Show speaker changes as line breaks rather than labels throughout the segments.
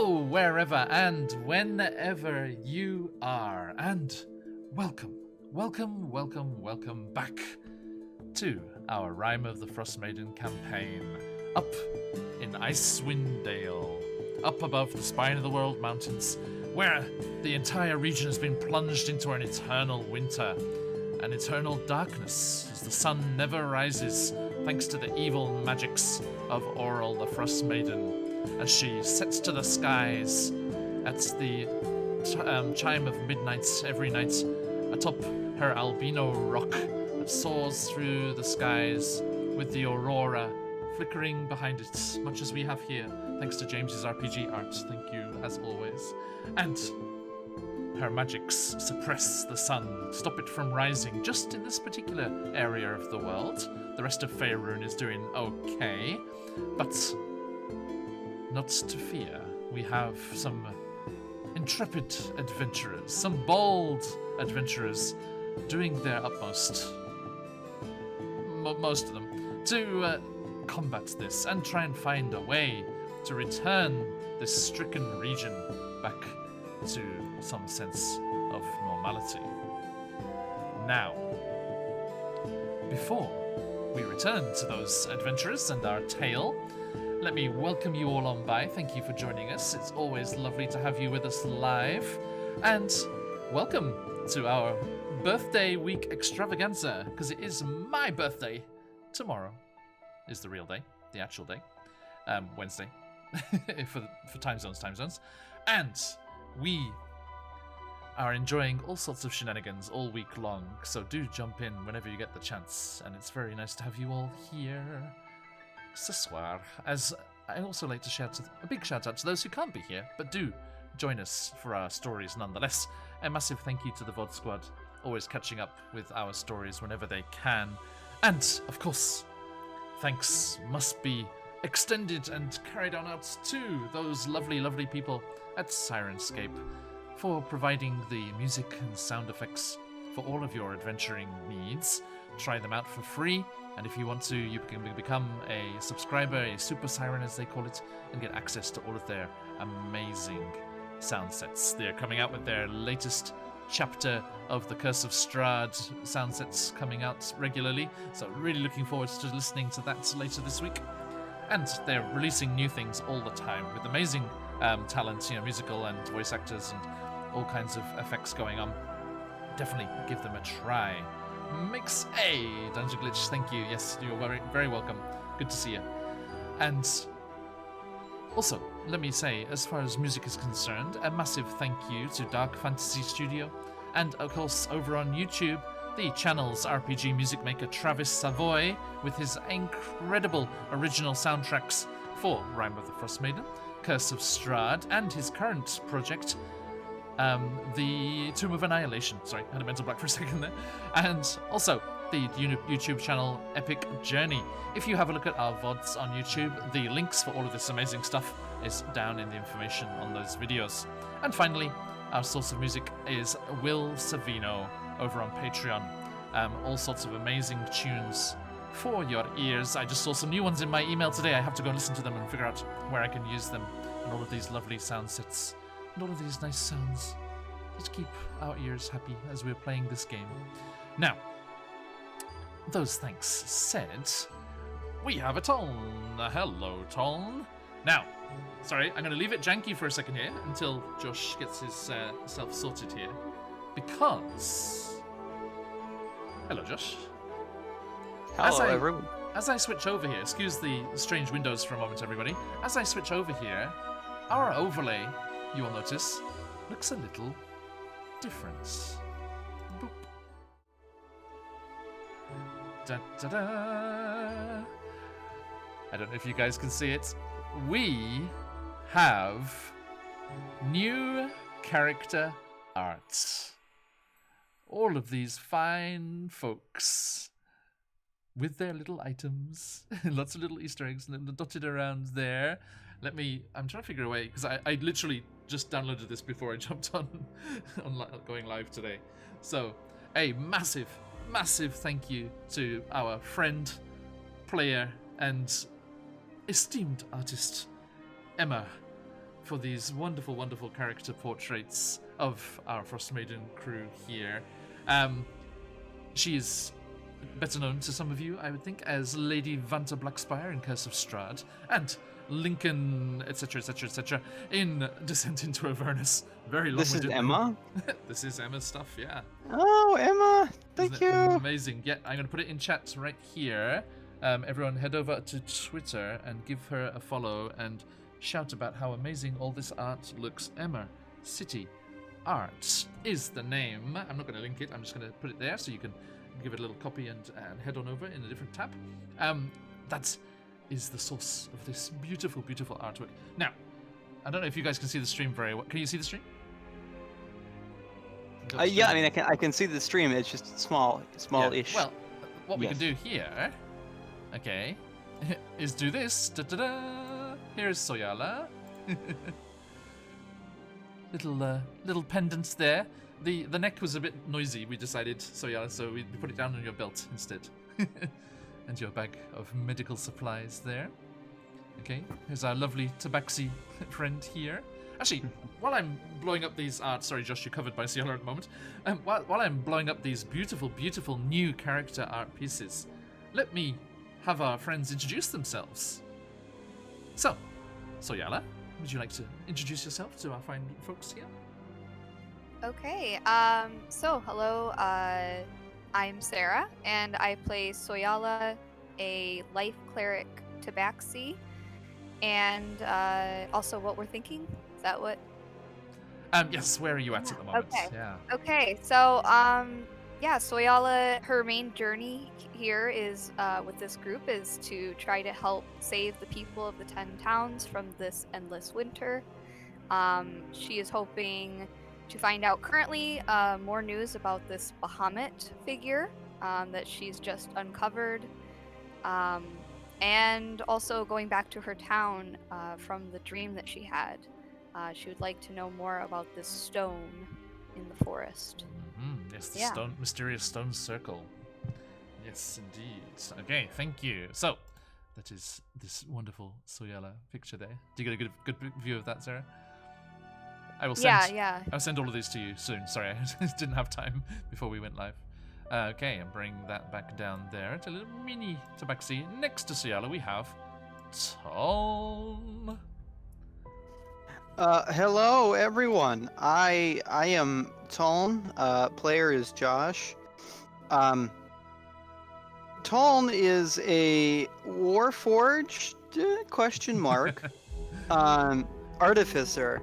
Hello, wherever and whenever you are, and welcome back to our Rime of the Frostmaiden campaign, up in Icewind Dale, up above the Spine of the World mountains, where the entire region has been plunged into an eternal winter, an eternal darkness, as the sun never rises, thanks to the evil magics of Auril the Frostmaiden, as she sets to the skies at the chime of midnight every night atop her albino rock that soars through the skies with the aurora flickering behind it, much as we have here, thanks to James's RPG art, thank you as always. And her magics suppress the sun, stop it from rising just in this particular area of the world. The rest of Faerun is doing okay, but not to fear. We have some intrepid adventurers, some bold adventurers doing their utmost, most of them, to combat this and try and find a way to return this stricken region back to some sense of normality. Now, before we return to those adventurers and our tale, let me welcome you all on by. Thank you for joining us. It's always lovely to have you with us live. And welcome to our birthday week extravaganza, because it is my birthday. Tomorrow is the real day, the actual day. Wednesday, for time zones. And we are enjoying all sorts of shenanigans all week long, so do jump in whenever you get the chance. And it's very nice to have you all here. Ce soir, as I also like to shout a big shout out to those who can't be here, but do join us for our stories nonetheless. A massive thank you to the VOD squad, always catching up with our stories whenever they can. And, of course, thanks must be extended and carried on out to those lovely, lovely people at Sirenscape for providing the music and sound effects for all of your adventuring needs. Try them out for free, and if you want to, you can become a subscriber, a super siren as they call it, and get access to all of their amazing sound sets. They're coming out with their latest chapter of the Curse of Strahd sound sets coming out regularly, so really looking forward to listening to that later this week. And they're releasing new things all the time with amazing talent, musical and voice actors and all kinds of effects going on. Definitely give them a try. Mix A Dungeon Glitch, thank you. Yes, you're very, very welcome. Good to see you. And also, let me say, as far as music is concerned, a massive thank you to Dark Fantasy Studio, and of course over on YouTube, the channel's RPG music maker Travis Savoy, with his incredible original soundtracks for Rime of the Frostmaiden, Curse of Strahd, and his current project, the Tomb of Annihilation. Sorry, I had a mental block for a second there. And also the YouTube channel Epic Journey. If you have a look at our VODs on YouTube, the links for all of this amazing stuff is down in the information on those videos. And finally, our source of music is Will Savino over on Patreon. All sorts of amazing tunes for your ears. I just saw some new ones in my email today. I have to go and listen to them and figure out where I can use them. And all of these lovely sound sets. And all of these nice sounds that keep our ears happy as we're playing this game. Now, those thanks said, we have a Toln. Hello, Toln. Now, sorry, I'm going to leave it janky for a second here until Josh gets his self sorted here. Because... Hello, Josh.
Hello, everyone.
As I switch over here, excuse the strange windows for a moment, everybody. As I switch over here, our overlay, you will notice, looks a little different. Boop. Da, da, da. I don't know if you guys can see it. We have new character art. All of these fine folks with their little items, lots of little Easter eggs dotted around there. I'm trying to figure a way, because I literally just downloaded this before I jumped on going live today. So, a massive thank you to our friend, player, and esteemed artist, Emma, for these wonderful, wonderful character portraits of our Frostmaiden crew here. She is better known to some of you, I would think, as Lady Vanta Blackspire in Curse of Strahd, and Lincoln, etc., etc., etc., in Descent into Avernus. Very long.
This is Emma?
This is Emma's stuff, yeah.
Oh, Emma! Thank
Isn't it
you!
amazing. Yeah, I'm going to put it in chat right here. Everyone head over to Twitter and give her a follow and shout about how amazing all this art looks. Emma City Art is the name. I'm not going to link it. I'm just going to put it there so you can give it a little copy and head on over in a different tab. That is the source of this beautiful, beautiful artwork. Now, I don't know if you guys can see the stream very well. Can you see the stream?
Yeah, I mean, I can see the stream. It's just small-ish.
Yeah. Well, what we can do here, okay, is do this. Da-da-da. Here's Soyala. Little pendants there. The neck was a bit noisy, we decided, Soyala, so we put it down on your belt instead. And your bag of medical supplies there. Okay, here's our lovely tabaxi friend here. Actually, while I'm blowing up these art, sorry Josh, you're covered by Soyala at the moment. While I'm blowing up these beautiful, beautiful new character art pieces, let me have our friends introduce themselves. So, Soyala, would you like to introduce yourself to our fine folks here?
Okay, so hello, I'm Sarah, and I play Soyala, a life cleric tabaxi, and also what we're thinking. Is that what?
Yes, where are you at the moment?
Okay.
Yeah.
Okay, so, yeah, Soyala, her main journey here is, with this group, is to try to help save the people of the 10 towns from this endless winter. She is hoping to find out currently more news about this Bahamut figure that she's just uncovered. And also going back to her town from the dream that she had. She would like to know more about this stone in the forest.
Mm-hmm. Yes, the mysterious stone circle. Yes, indeed. Okay, thank you. So, that is this wonderful Soyala picture there. Do you get a good view of that, Sarah? I will send.
Yeah.
I'll send all of these to you soon. Sorry, I didn't have time before we went live. Okay, and bring that back down there. It's a little mini tabaxi. Next to Soyala, we have Tom.
Hello everyone. I am Toln. Player is Josh. Toln is a Warforged question mark artificer.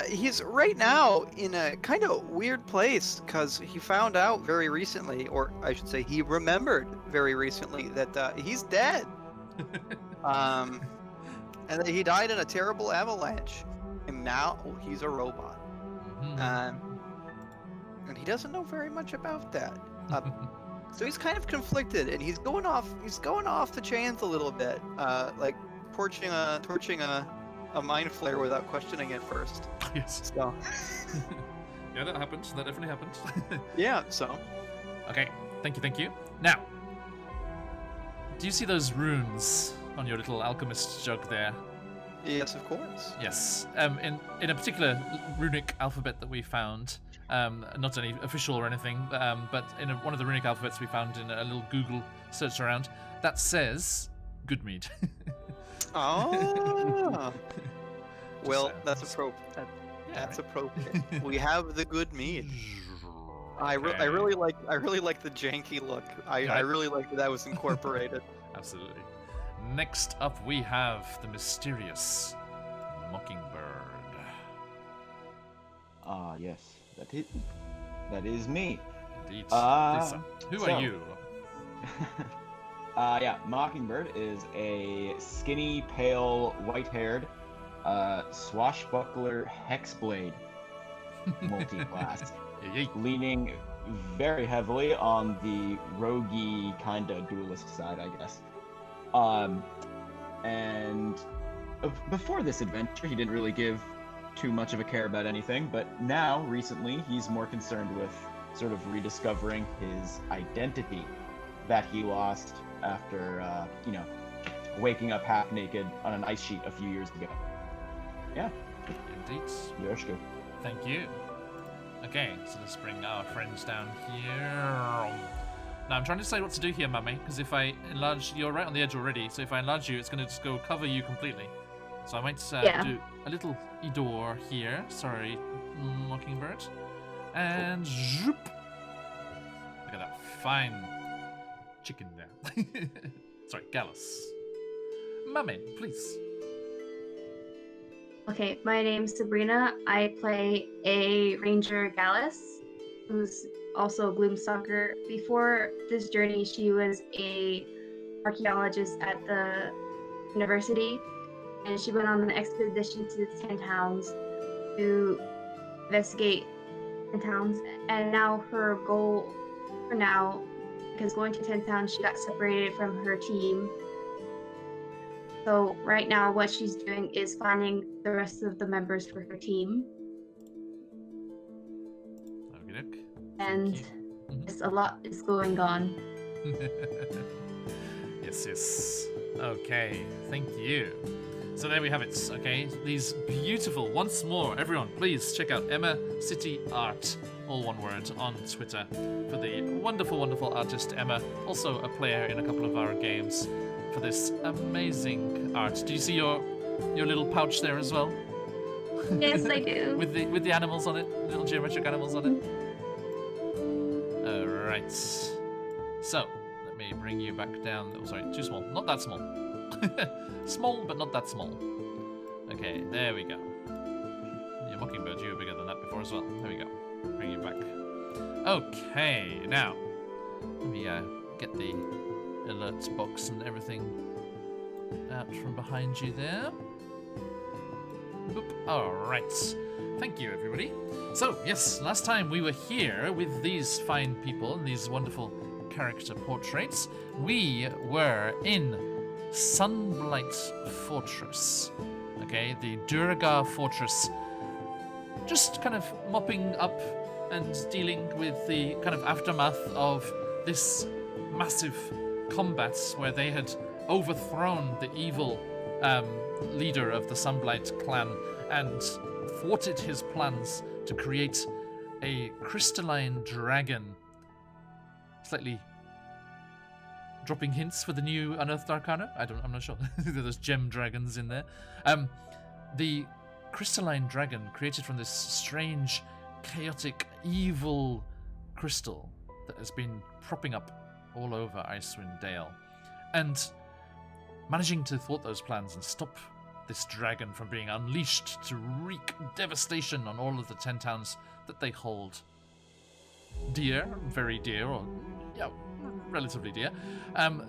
He's right now in a kind of weird place because he found out very recently, or I should say he remembered very recently that he's dead. And that he died in a terrible avalanche. And now he's a robot. And he doesn't know very much about that. So he's kind of conflicted, and he's going off the chains a little bit, like torching a mind flare without questioning it first.
Yes.
So.
Yeah, that happened. That definitely happened.
Yeah. So.
Okay. Thank you. Now, do you see those runes on your little alchemist jug there?
Yes, of course.
Yes. In a particular runic alphabet that we found, not any official or anything, but in one of the runic alphabets we found in a little Google search around, that says Goodmead.
Oh. Well, that's appropriate. That's appropriate. We have the good mead. I really like the janky look. I really like that was incorporated.
Absolutely. Next up, we have the mysterious Mockingbird.
Yes, that is me.
Indeed. Who
so,
are you?
Yeah, Mockingbird is a skinny, pale, white-haired, swashbuckler hexblade multi-class, leaning very heavily on the roguey kind of duelist side, I guess. And before this adventure, he didn't really give too much of a care about anything, but now, recently, he's more concerned with sort of rediscovering his identity that he lost after, waking up half naked on an ice sheet a few years ago. Yeah.
Indeed.
Yoshiko.
Thank you. Okay, so let's bring our friends down here. Now I'm trying to decide what to do here, Mummy, because if I enlarge, you're right on the edge already, so if I enlarge you, it's going to just go cover you completely. So I might do a little door here. Sorry, Mockingbird. And zoop. Look at that fine chicken there. Sorry, Gallus. Mummy, please.
Okay, my name's Sabrina. I play a Ranger Gallus, who's also a Gloomstalker. Before this journey, she was a archaeologist at the university, and she went on an expedition to the 10 towns to investigate the towns. And now her goal for now, because going to 10 towns, she got separated from her team. So right now, what she's doing is finding the rest of the members for her team.
Okay.
And just a lot is going on.
Yes. Okay, thank you. So there we have it, okay? These beautiful, once more, everyone, please check out Emma City Art, all one word, on Twitter for the wonderful, wonderful artist Emma, also a player in a couple of our games, for this amazing art. Do you see your little pouch there as well?
Yes, I do.
with the animals on it, little geometric animals on it. All right. So let me bring you back down. Oh, sorry, too small. Not that small. Small, but not that small. Okay, there we go. Your Mockingbird, you were bigger than that before as well. There we go. Bring you back. Okay, now let me get the alerts box and everything out from behind you there. Boop. All right. Thank you, everybody. So, yes, last time we were here with these fine people and these wonderful character portraits. We were in Sunblight Fortress. Okay, the Duragar Fortress. Just kind of mopping up and dealing with the kind of aftermath of this massive combat where they had overthrown the evil leader of the Sunblight clan and thwarted his plans to create a crystalline dragon. Slightly dropping hints for the new Unearthed Arcana. I'm not sure. There's gem dragons in there. The crystalline dragon created from this strange, chaotic, evil crystal that has been propping up all over Icewind Dale, and managing to thwart those plans and stop this dragon from being unleashed to wreak devastation on all of the 10 towns that they hold dear, very dear, or yeah, relatively dear.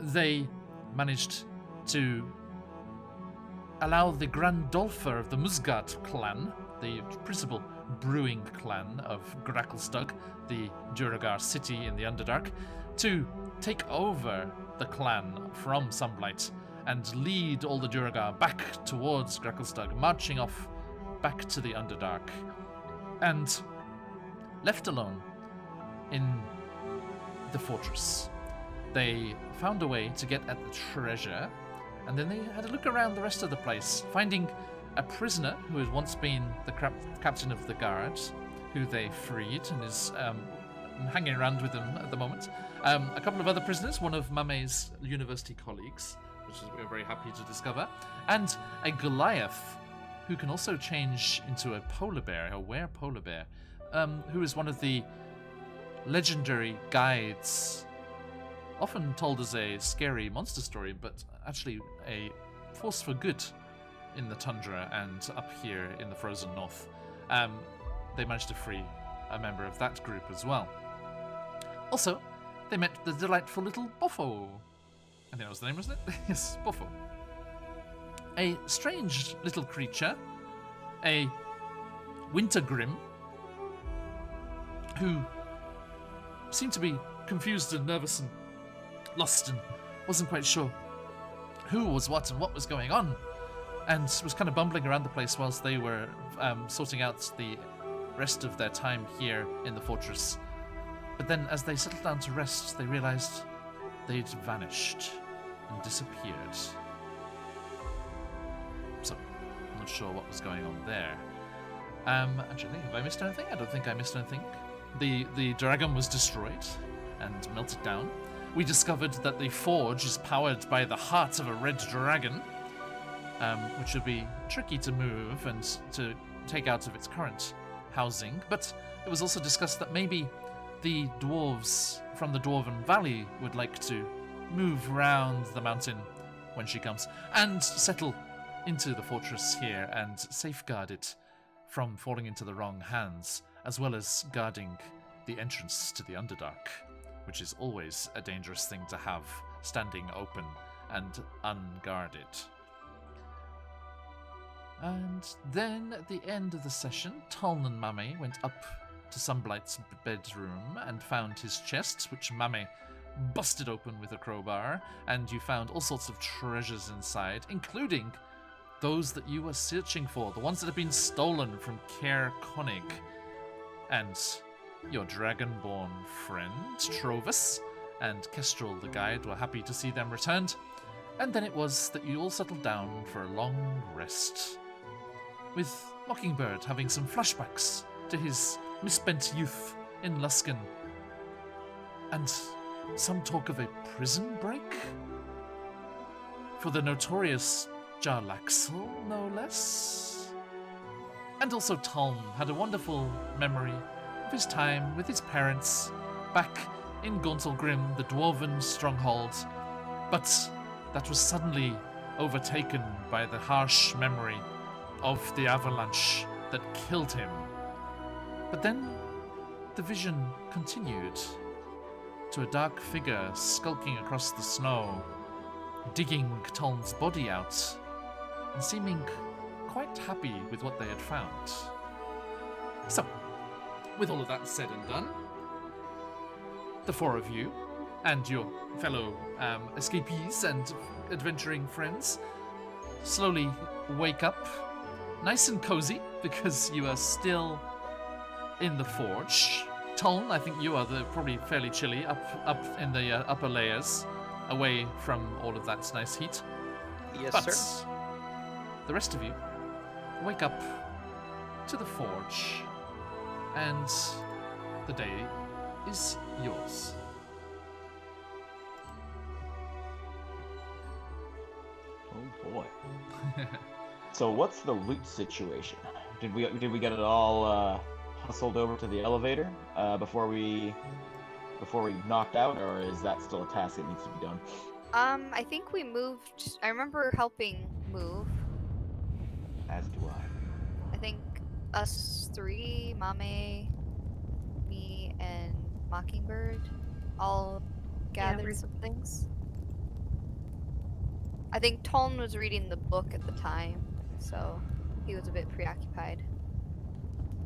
They managed to allow the Grandolfer of the Musgard clan, the principal brewing clan of Gracklestug, the Duragar city in the Underdark, to take over the clan from Sunblight and lead all the Duragar back towards Gracklestug, marching off back to the Underdark. And left alone in the fortress, they found a way to get at the treasure, and then they had a look around the rest of the place, finding a prisoner who had once been the captain of the guard, who they freed and is hanging around with them at the moment. A couple of other prisoners, one of Mame's university colleagues, which we're very happy to discover, and a Goliath, who can also change into a polar bear, a were-polar bear, who is one of the legendary guides, often told as a scary monster story, but actually a force for good in the tundra and up here in the frozen north. They managed to free a member of that group as well. Also, they met the delightful little Boffo. I think that was the name, wasn't it? Yes, Boffo. A strange little creature, a Wintergrim, who seemed to be confused and nervous and lost and wasn't quite sure who was what and what was going on, and was kind of bumbling around the place whilst they were sorting out the rest of their time here in the fortress. But then as they settled down to rest, they realized they'd vanished and disappeared. So, let not sure what was going on there. Actually, have I missed anything? I don't think I missed anything. The dragon was destroyed and melted down. We discovered that the forge is powered by the heart of a red dragon, which would be tricky to move and to take out of its current housing. But it was also discussed that maybe the dwarves from the Dwarven Valley would like to move round the mountain when she comes and settle into the fortress here and safeguard it from falling into the wrong hands, as well as guarding the entrance to the Underdark, which is always a dangerous thing to have standing open and unguarded. And then at the end of the session, Tuln and Mame went up to Sunblight's bedroom and found his chest, which Mame busted open with a crowbar, and you found all sorts of treasures inside, including those that you were searching for, the ones that have been stolen from Caer Konig. And your dragonborn friend, Trovis, and Kestrel the guide were happy to see them returned. And then it was that you all settled down for a long rest, with Mockingbird having some flashbacks to his misspent youth in Luskan, and some talk of a prison break for the notorious Jarlaxle, no less. And also Tuln had a wonderful memory of his time with his parents back in Gauntlgrim, the dwarven stronghold, but that was suddenly overtaken by the harsh memory of the avalanche that killed him. But then the vision continued to a dark figure skulking across the snow, digging Tuln's body out, and seeming quite happy with what they had found. So, with all of that said and done, the four of you and your fellow escapees and adventuring friends slowly wake up, nice and cozy, because you are still in the forge. Tuln, I think you are probably fairly chilly, up in the upper layers, away from all of that nice heat.
Yes,
But
sir.
the rest of you wake up to the forge, and the day is yours.
Oh boy. So what's the loot situation? Did we get it all hustled over to the elevator before we knocked out, or is that still a task that needs to be done?
I think we moved. I remember helping move.
As do I.
I think us three, Mame, me, and Mockingbird, all gathered
we're-
some things. I think Tuln was reading the book at the time, so he was a bit preoccupied.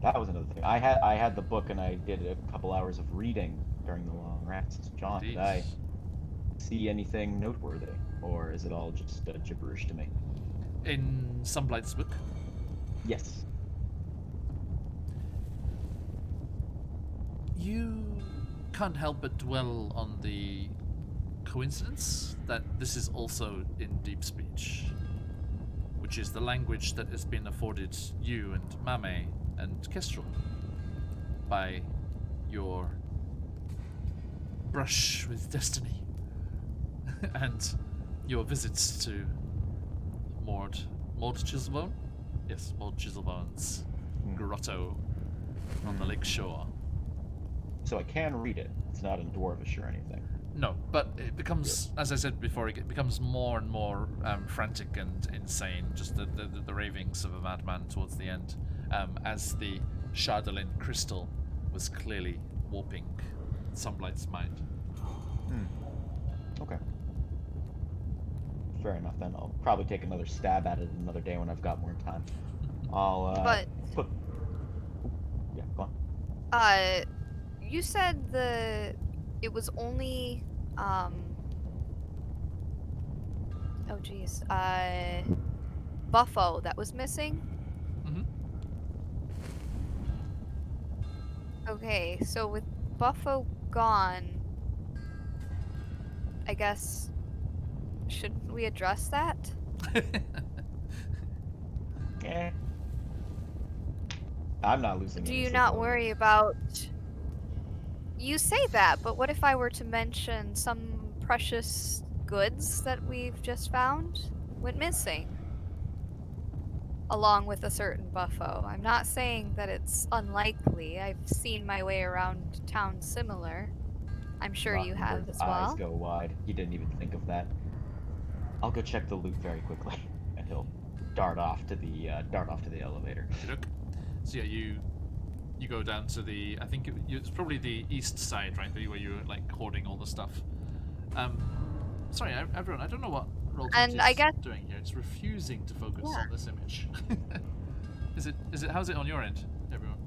That was another thing. I had the book and I did a couple hours of reading during the long rest. John, did I see anything noteworthy, or is it all just gibberish to me?
In Sunblight's book,
Yes.
you can't help but dwell on the coincidence that this is also in deep speech, which is the language that has been afforded you and Mame and Kestrel by your brush with destiny and your visits to Mord Chiselbone? Yes, Mord Chiselbone's grotto on the lake shore.
So I can read it. It's not in Dwarvish or anything.
No, but it becomes, as I said before, it becomes more and more frantic and insane, just the ravings of a madman towards the end, as the Shardolin crystal was clearly warping Sunblight's mind.
Okay. Fair enough then. I'll probably take another stab at it another day when I've got more time. I'll
But
put... Yeah, go on.
you said it was only oh geez, Buffo that was missing.
Mhm.
Okay, so with Buffo gone, I guess shouldn't we address that?
Eh. I'm not losing
Do
any
you
sleep
not
over it.
worry about... You say that, but what if I were to mention some precious goods that we've just found went missing? Along with a certain buffo. I'm not saying that it's unlikely. I've seen my way around towns similar. I'm sure you have
Mockingbird
as
eyes
well.
go wide. He didn't even think of that. I'll go check the loot very quickly, and he'll dart off to the elevator.
Look. So yeah, you go down to the. I think it's probably the east side, right, where you're like hoarding all the stuff. Sorry, everyone. I don't know what Roll20
And I
is
guess...
doing here. It's refusing to focus
Yeah.
on this image. Is it? How's it on your end, everyone?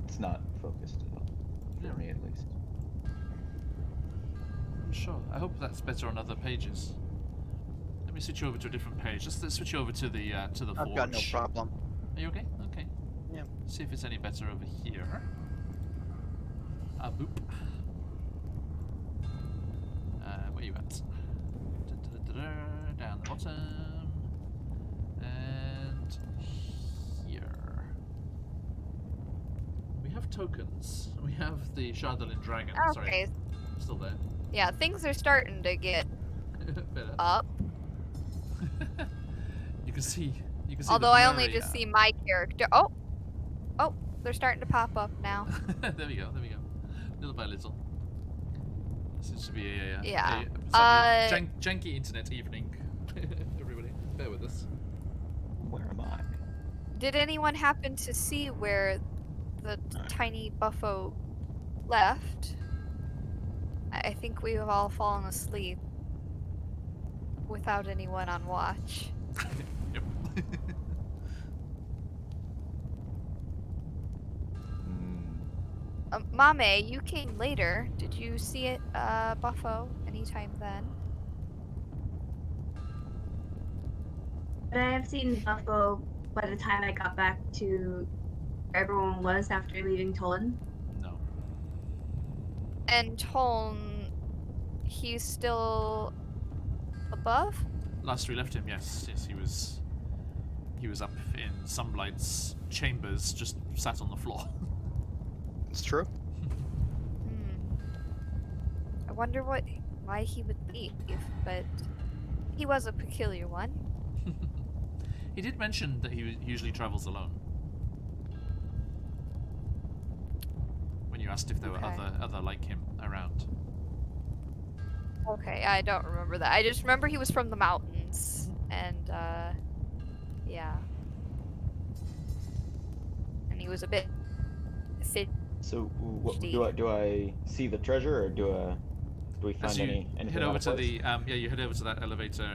It's not focused at all. For me, at least.
I'm sure. I hope that's better on other pages. Let me switch you over to a different page. Let's switch you over to the forge.
I've got no problem.
Are you okay? Okay.
Yeah.
See if it's any better over here. Boop. Where you at? Down the bottom. And here. We have tokens. We have the Shardolin Dragon. Sorry,
Okay.
still there.
Yeah, things are starting to get
Better.
up.
You can see.
Although I only just see my character. Oh! Oh, they're starting to pop up now.
There we go. Little by little. Seems to be a
Yeah.
slightly janky internet evening. Everybody, bear with us.
Where am I?
Did anyone happen to see where the tiny buffo left? I think we have all fallen asleep without anyone on watch.
Yep.
Mame, you came later. Did you see it, buffo, anytime then?
But I have seen Buffalo by the time I got back to where everyone was after leaving Tolan.
No.
And Toln, he's still above?
Last we left him, yes, he was up in Sunblight's chambers, just sat on the floor.
It's true.
I wonder why he would leave, but he was a peculiar one.
He did mention that he usually travels alone. When you asked if there were
Okay.
other like him around.
Okay, I don't remember that. I just remember he was from the mountains, and yeah. And he was a bit fit.
So, what, do I see the treasure, or do we
As
find
you
anything
head
out
over
of
to
place?
the you head over to that elevator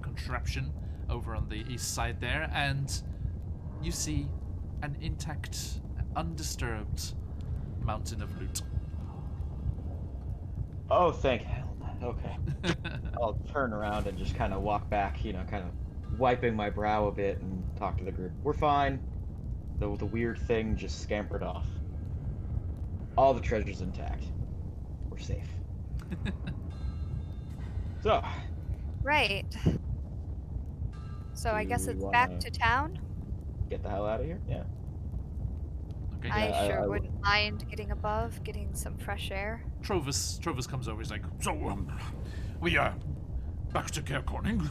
contraption over on the east side there, and you see an intact, undisturbed mountain of loot.
Oh, thank hell. Okay. I'll turn around and just kind of walk back, kind of wiping my brow a bit and talk to the group. We're fine. The weird thing just scampered off. All the treasure's intact. We're safe. So,
Right. So I guess
Do
it's
we
back
wanna-
to town.
get the hell out of here? Yeah.
Okay.
I
Yeah,
sure
I
wouldn't mind getting above, getting some fresh air.
Trovis comes over. He's like, "So, we are back to Care Corning."
I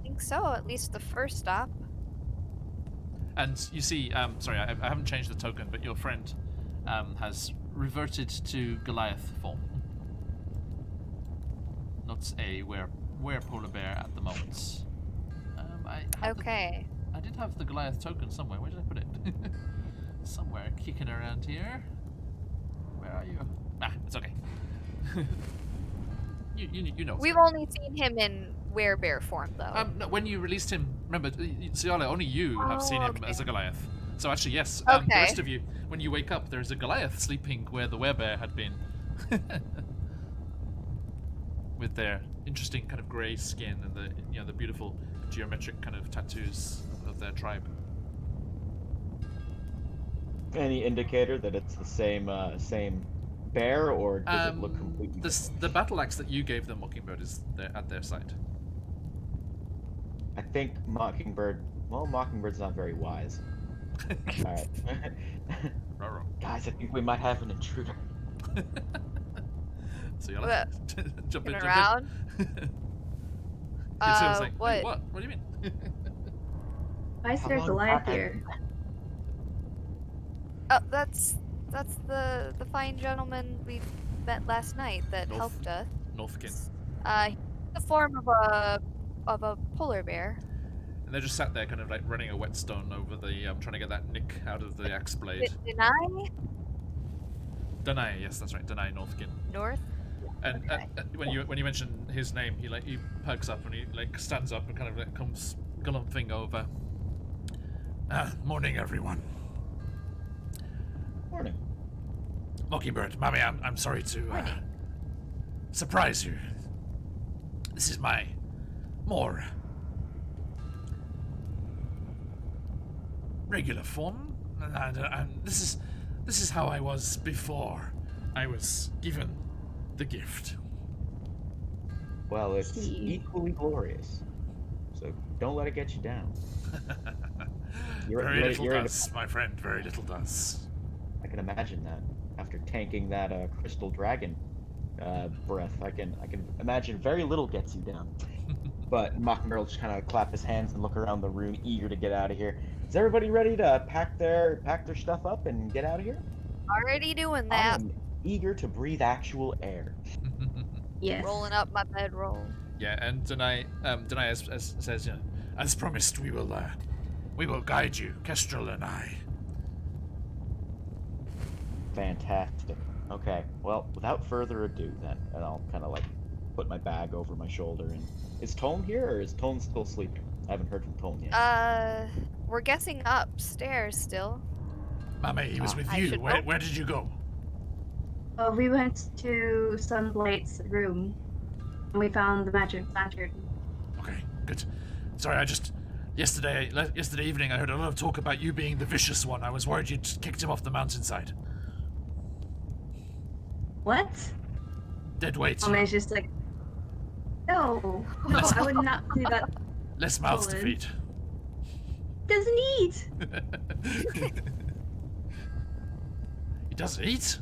think so, at least the first stop.
And you see, sorry, I haven't changed the token, but your friend has reverted to Goliath form. Not a were polar bear at the moment.
Okay.
I did have the Goliath token somewhere. Where did I put it? Somewhere kicking around here. Where are you? Ah, it's okay. you know. it's
We've
there.
only seen him in werebear form, though.
No, when you released him, remember, Ciala, only you have seen him
okay.
as a Goliath. So actually, yes,
Okay.
the rest of you, when you wake up, there's a Goliath sleeping where the werebear had been. With their interesting kind of grey skin and the beautiful geometric kind of tattoos of their tribe.
Any indicator that it's the same bear, or does it look completely different?
The battle axe that you gave the Mockingbird is there at their side.
I think Mockingbird. Well, Mockingbird's not very wise. All right.
Ruh-roh.
Guys, I think we might have an intruder.
So you'll
What?
have to jump in,
Looking
jump
around.
in. Yes, I was like, wait,
What?
what? What do you mean?
Why is
How
there
long
Goliath
have I-
here?
Oh, that's the fine gentleman we met last night that
North-
helped us.
Northkin.
He's the form of a polar bear.
And they just sat there, kind of like running a whetstone over the, trying to get that nick out of the axe blade.
Deny
Danai, yes, that's right, Danai Northkin.
North.
And
Okay.
when you mention his name, he perks up and he stands up and kind of comes galumphing over. Morning, everyone.
Morning.
Mockingbird, Mommy, I'm sorry to surprise you. This is my more regular form, and this is how I was before I was given the gift.
Well, it's
See.
equally glorious. So don't let it get you down.
Very little
you're in a-
does, my friend. Very little does.
I can imagine that. After tanking that crystal dragon breath, I can imagine very little gets you down. But Mockingbird will just kind of clap his hands and look around the room, eager to get out of here. Is everybody ready to pack their stuff up and get out of here?
Already doing
I
that.
am eager to breathe actual air.
Yes.
Rolling up my bedroll.
Yeah, and Denai says, you know, as promised, we will guide you, Kestrel and I.
Fantastic. Okay, well, without further ado then, and I'll kind of put my bag over my shoulder. And is Tone here, or is Tone still sleeping? I haven't heard from Tone yet.
We're guessing upstairs still.
Mame, he was with
I
you.
should
Where
know.
did you go?
We went to Sunblight's room, and we found the magic lantern.
Okay, good. Sorry, yesterday evening I heard a lot of talk about you being the vicious one. I was worried you'd kicked him off the mountainside.
What?
Dead weight.
And it's just like, no, I would not do that.
Less mouths to
Colin.
feed.
Doesn't eat.
He doesn't eat?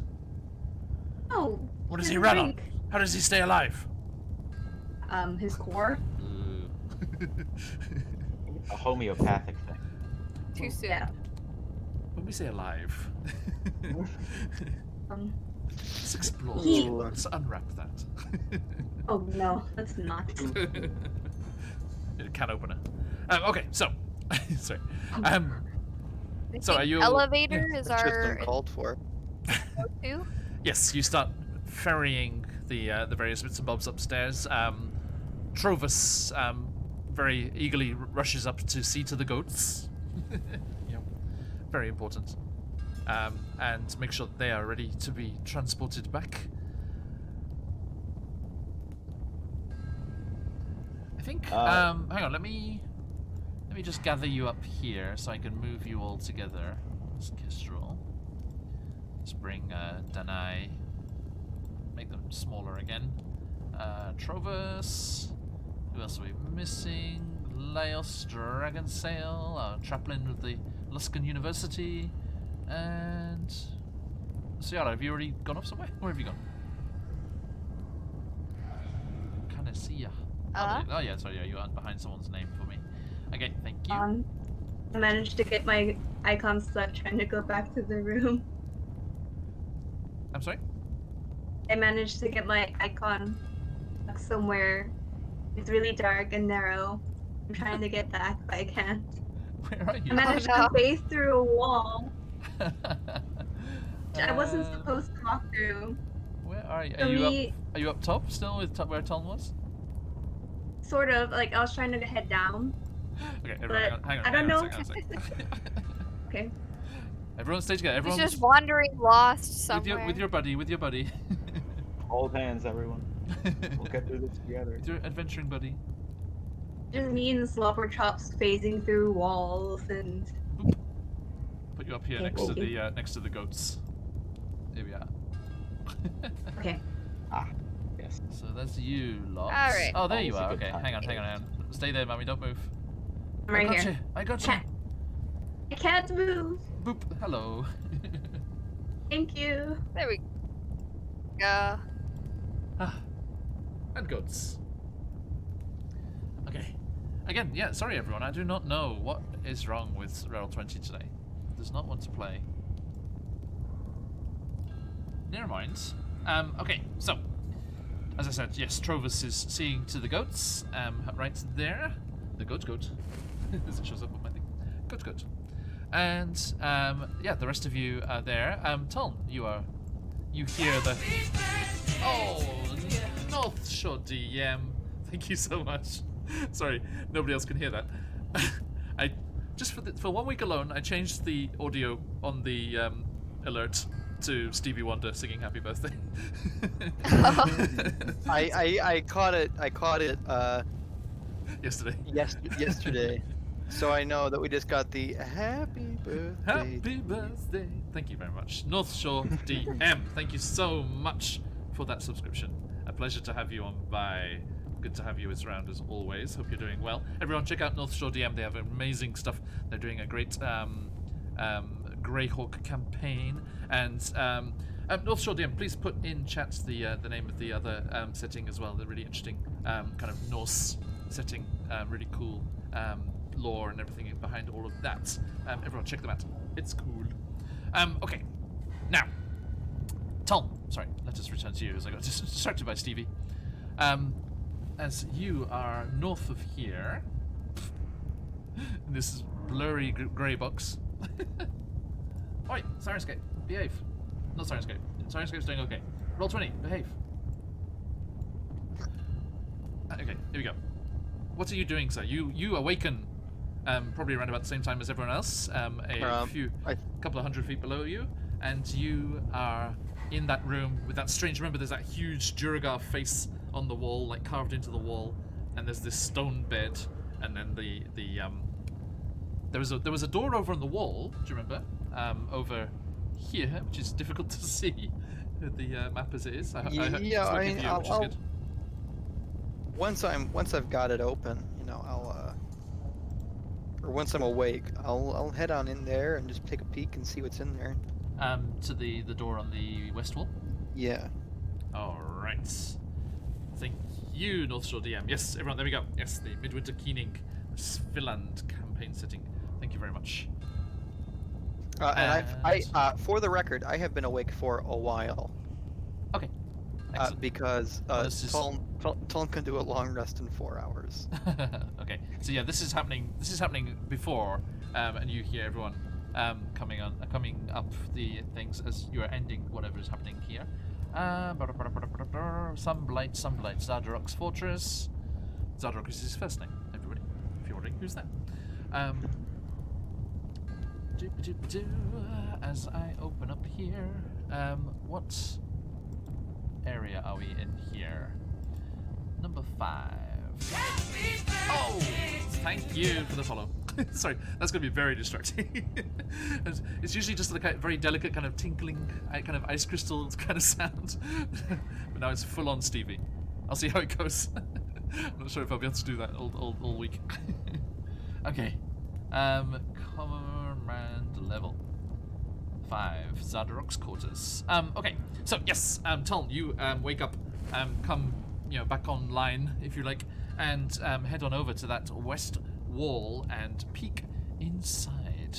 No.
What does he
doesn't
run on?
drink.
How does he stay alive?
His core.
A homeopathic thing.
Too soon.
Yeah.
When we say alive,
Um.
let's explore.
He-
Let's unwrap that.
Oh no, that's not.
Can opener. Okay, so sorry.
I
So are
think
you-
elevator is
That's just
our
uncalled for.
go-to.
Yes, you start ferrying the various bits and bobs upstairs. Trovus very eagerly rushes up to see to the goats. Yep, very important. And make sure that they are ready to be transported back. I think. Hang on, let me just gather you up here so I can move you all together. It's Kestrel. Let's bring Danai. Make them smaller again. Trovus. Who else are we missing? Laos Dragonsail, chaplain of the Luskan University. And Ciara, have you already gone off somewhere? Where have you gone? Can I see ya? Oh yeah, sorry, yeah, you aren't behind someone's name for me. Okay, thank you.
I managed to get my icon stuck trying to go back to the room.
I'm sorry?
I managed to get my icon stuck somewhere. It's really dark and narrow. I'm trying to get back, but I can't.
Where are you?
I managed
no.
to phase through a wall I wasn't supposed to walk through.
Where are you?
For me,
Are you up top still with where Tom was?
sort of, like, I was trying to head down.
Okay, everyone,
But
hang on.
I don't know.
Hang on a second.
Okay.
Everyone stay together.
He's
Everyone
just wandering lost
with
somewhere.
your buddy.
Hold hands, everyone. We'll get through this together.
With your adventuring buddy.
Just me and Slobber Chops phasing through walls and...
Put you up here
Okay,
next to the goats. Here we are.
Okay.
Yes.
So that's you, lot.
Alright.
Oh, there you
Always a
are.
good
Okay,
time.
hang on. Stay there, Mummy. Don't move.
I'm right
I got
here.
you. I got you.
I can't move.
Boop. Hello.
Thank you.
There we go.
Ah, and goats. Okay. Again, yeah, sorry everyone, I do not know what is wrong with Roll20 today. It does not want to play. Never mind. Okay, so, as I said, yes, Trovis is seeing to the goats, right there. The goat. As it shows up on my thing. Goat. And, yeah, the rest of you are there. Tom, you hear the... Oh, North Shore DM. Thank you so much. Sorry, nobody else can hear that. I just for 1 week alone, I changed the audio on the alert to Stevie Wonder singing "Happy Birthday."
I caught it.
Yesterday.
Yesterday. So I know that we just got the happy birthday.
Happy birthday. Thank you very much, North Shore DM. Thank you so much for that subscription. A pleasure to have you on by. Good to have you around as always. Hope you're doing well. Everyone, check out North Shore DM. They have amazing stuff. They're doing a great Greyhawk campaign. And North Shore DM, please put in chat the name of the other setting as well. The really interesting kind of Norse setting. Really cool lore and everything behind all of that. Everyone, check them out. It's cool. Okay, now, Tom. Sorry, let us return to you as I got distracted by Stevie. As you are north of here, in this blurry grey box. Oi, Sirenscape, behave. Not Sirenscape. Sirenscape's doing okay. Roll20, behave. Okay, here we go. What are you doing, sir? You awaken probably around about the same time as everyone else, a couple of 100 feet below you, and you are in that room with that strange. Remember, there's that huge Duragar face on the wall, like carved into the wall, and there's this stone bed, and then there was a door over on the wall. Do you remember? Over here, which is difficult to see with the map as it is.
Once I've got it open, or once I'm awake, I'll head on in there and just take a peek and see what's in there.
To the door on the west wall.
Yeah.
All right. Thank you, North Shore DM. Yes, everyone, there we go. Yes, the Midwinter Keening Svilland campaign setting. Thank you very much.
And I for the record, I have been awake for a while.
Okay.
Because Tuln can do a long rest in 4 hours.
Okay. So yeah, this is happening before, and you hear everyone coming up the things as you are ending whatever is happening here. Sunblight, Zardarok's Fortress. Zardarok is his first name, everybody, if you're wondering who's that. As I open up here, what area are we in here? Number 5. Oh, thank you for the follow. Sorry, that's going to be very distracting. It's usually just like a very delicate kind of tinkling, kind of ice crystals kind of sound. But now it's full on Stevie. I'll see how it goes. I'm not sure if I'll be able to do that all week. Okay. Command level 5, Zardarok's quarters. Okay, so yes, Tuln, you wake up, come back online if you like, and head on over to that west wall and peek inside,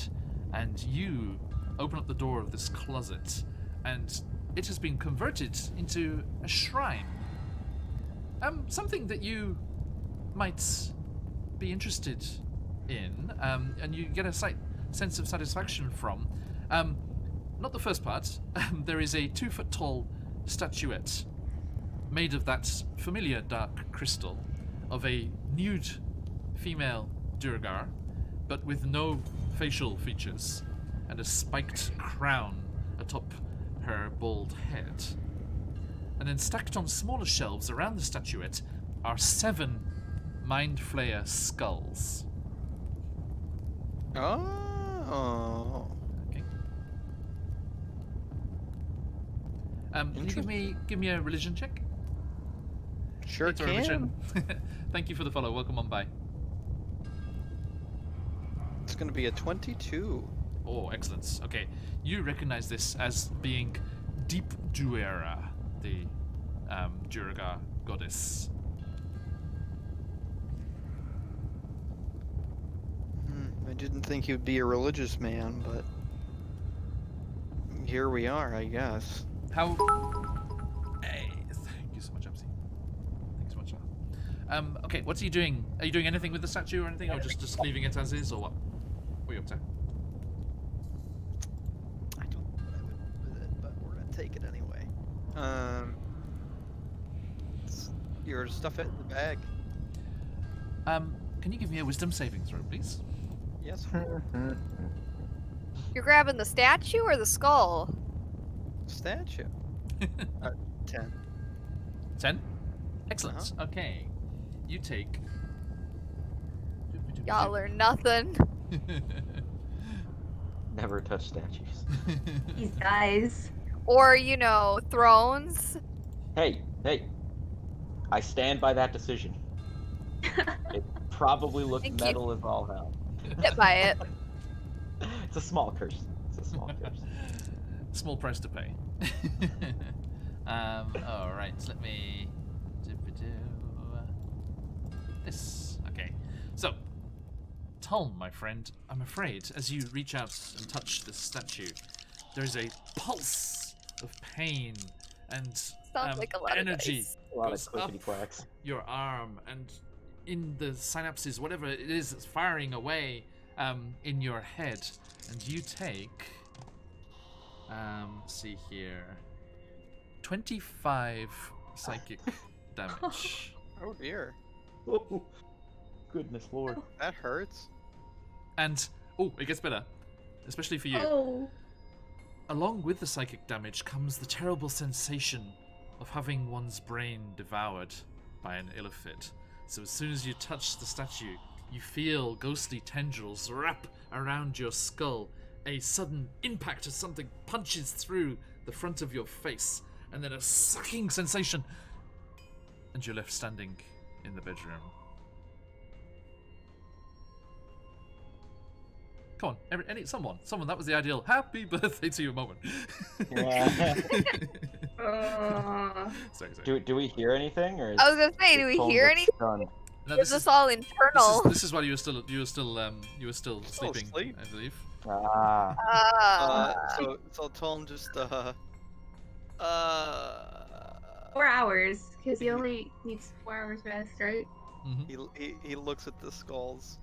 and you open up the door of this closet, and it has been converted into a shrine. Something that you might be interested in, and you get a sense of satisfaction from. Not the first part. There is a 2-foot tall statuette made of that familiar dark crystal of a nude female Duragar, but with no facial features, and a spiked crown atop her bald head. And then stacked on smaller shelves around the statuette are 7 Mind Flayer skulls.
Oh.
Okay. Can you give me a religion check?
Sure
It's a
can.
religion. Thank you for the follow. Welcome on by.
It's going to be a 22.
Oh, excellent. Okay, you recognize this as being Deep Duera, the Durga goddess.
I didn't think you'd be a religious man, but here we are, I guess.
How? Hey, thank you so much, MC. Thanks so much. Okay, what are you doing? Are you doing anything with the statue or anything, or just leaving it as is, or what? What are you up to?
I don't know what I would do with it, but we're gonna take it anyway. Your stuff it in the bag.
Can you give me a wisdom saving throw, please?
Yes.
You're grabbing the statue or the skull?
Statue. 10.
10? Excellent. Okay. You take...
Y'all are nothing.
Never touch statues.
These guys.
Or, you know, thrones.
Hey, I stand by that decision. It probably looked
Thank you.
metal as all hell.
Hit by it.
It's a small curse. It's a small curse.
Small price to pay. Alright, let me... This. Okay. So, Tom, my friend, I'm afraid, as you reach out and touch this statue, there is a pulse of pain and
Sounds like a lot
energy
of dice.
A lot of
goes up
clickety quacks.
your arm, and in the synapses, whatever it is that's firing away in your head, and you take, let's see here, 25 psychic damage.
Oh dear.
Oh, goodness lord.
That hurts.
And, oh, it gets better, especially for you.
Oh.
Along with the psychic damage comes the terrible sensation of having one's brain devoured by an illithid. So as soon as you touch the statue, you feel ghostly tendrils wrap around your skull. A sudden impact as something punches through the front of your face, and then a sucking sensation, and you're left standing in the bedroom. Come on, someone, that was the ideal happy birthday to you moment.
Yeah.
Sorry.
Do we hear anything, or?
I was gonna say, do we hear anything?
No,
Is this all internal?
This is while you were still sleeping,
asleep?
I believe.
Ah.
So Tom just
4 hours, because he only needs 4 hours rest, right?
Mm-hmm.
he looks at the skulls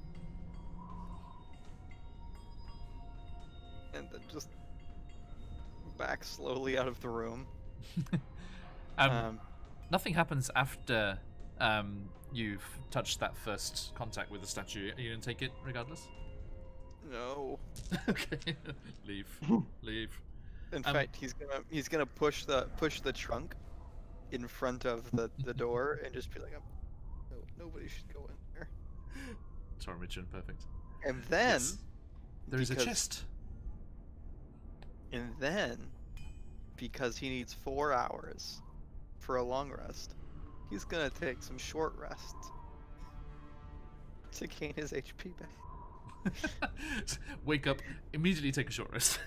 and then just backs slowly out of the room.
Nothing happens after you've touched that first contact with the statue. Are you gonna take it regardless?
No.
Okay. Leave.
In fact, he's gonna push the trunk in front of the door and just be like, no, nobody should go in there.
Tormichin, perfect.
And then
there is a chest.
And then, because he needs 4 hours for a long rest, he's gonna take some short rests to gain his HP back.
Wake up, immediately take a short rest.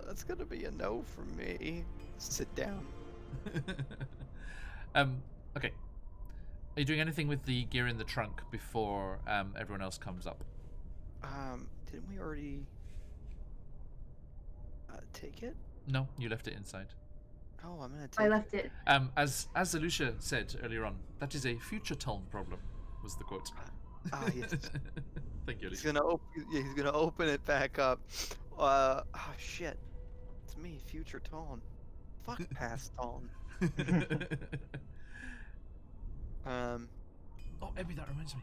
That's gonna be a no from me. Sit down.
Okay. Are you doing anything with the gear in the trunk before everyone else comes up?
Didn't we already take it?
No, you left it inside.
Oh, I'm gonna take
I left it.
As Alusha said earlier on, that is a future Tolm problem, was the quote.
Yes.
Thank you,
He's
Alusha.
he's gonna open it back up. Oh shit. It's me, future Tone. Fuck past Tone.
Oh, Abby, that reminds me.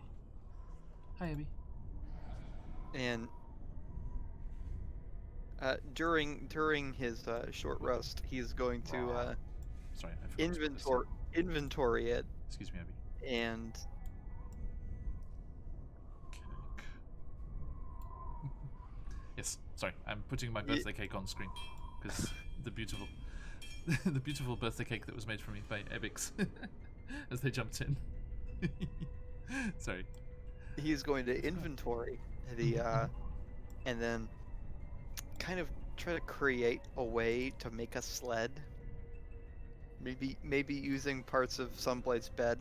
Hi, Abby.
And during his short rest, he's going to
Sorry, I forgot to put this
inventory it,
in. Excuse me, Abby.
and
Yes, sorry, I'm putting my birthday cake on screen because the beautiful birthday cake that was made for me by Ebix as they jumped in. Sorry.
he's going to inventory the and then kind of try to create a way to make a sled. Maybe using parts of someplace bed,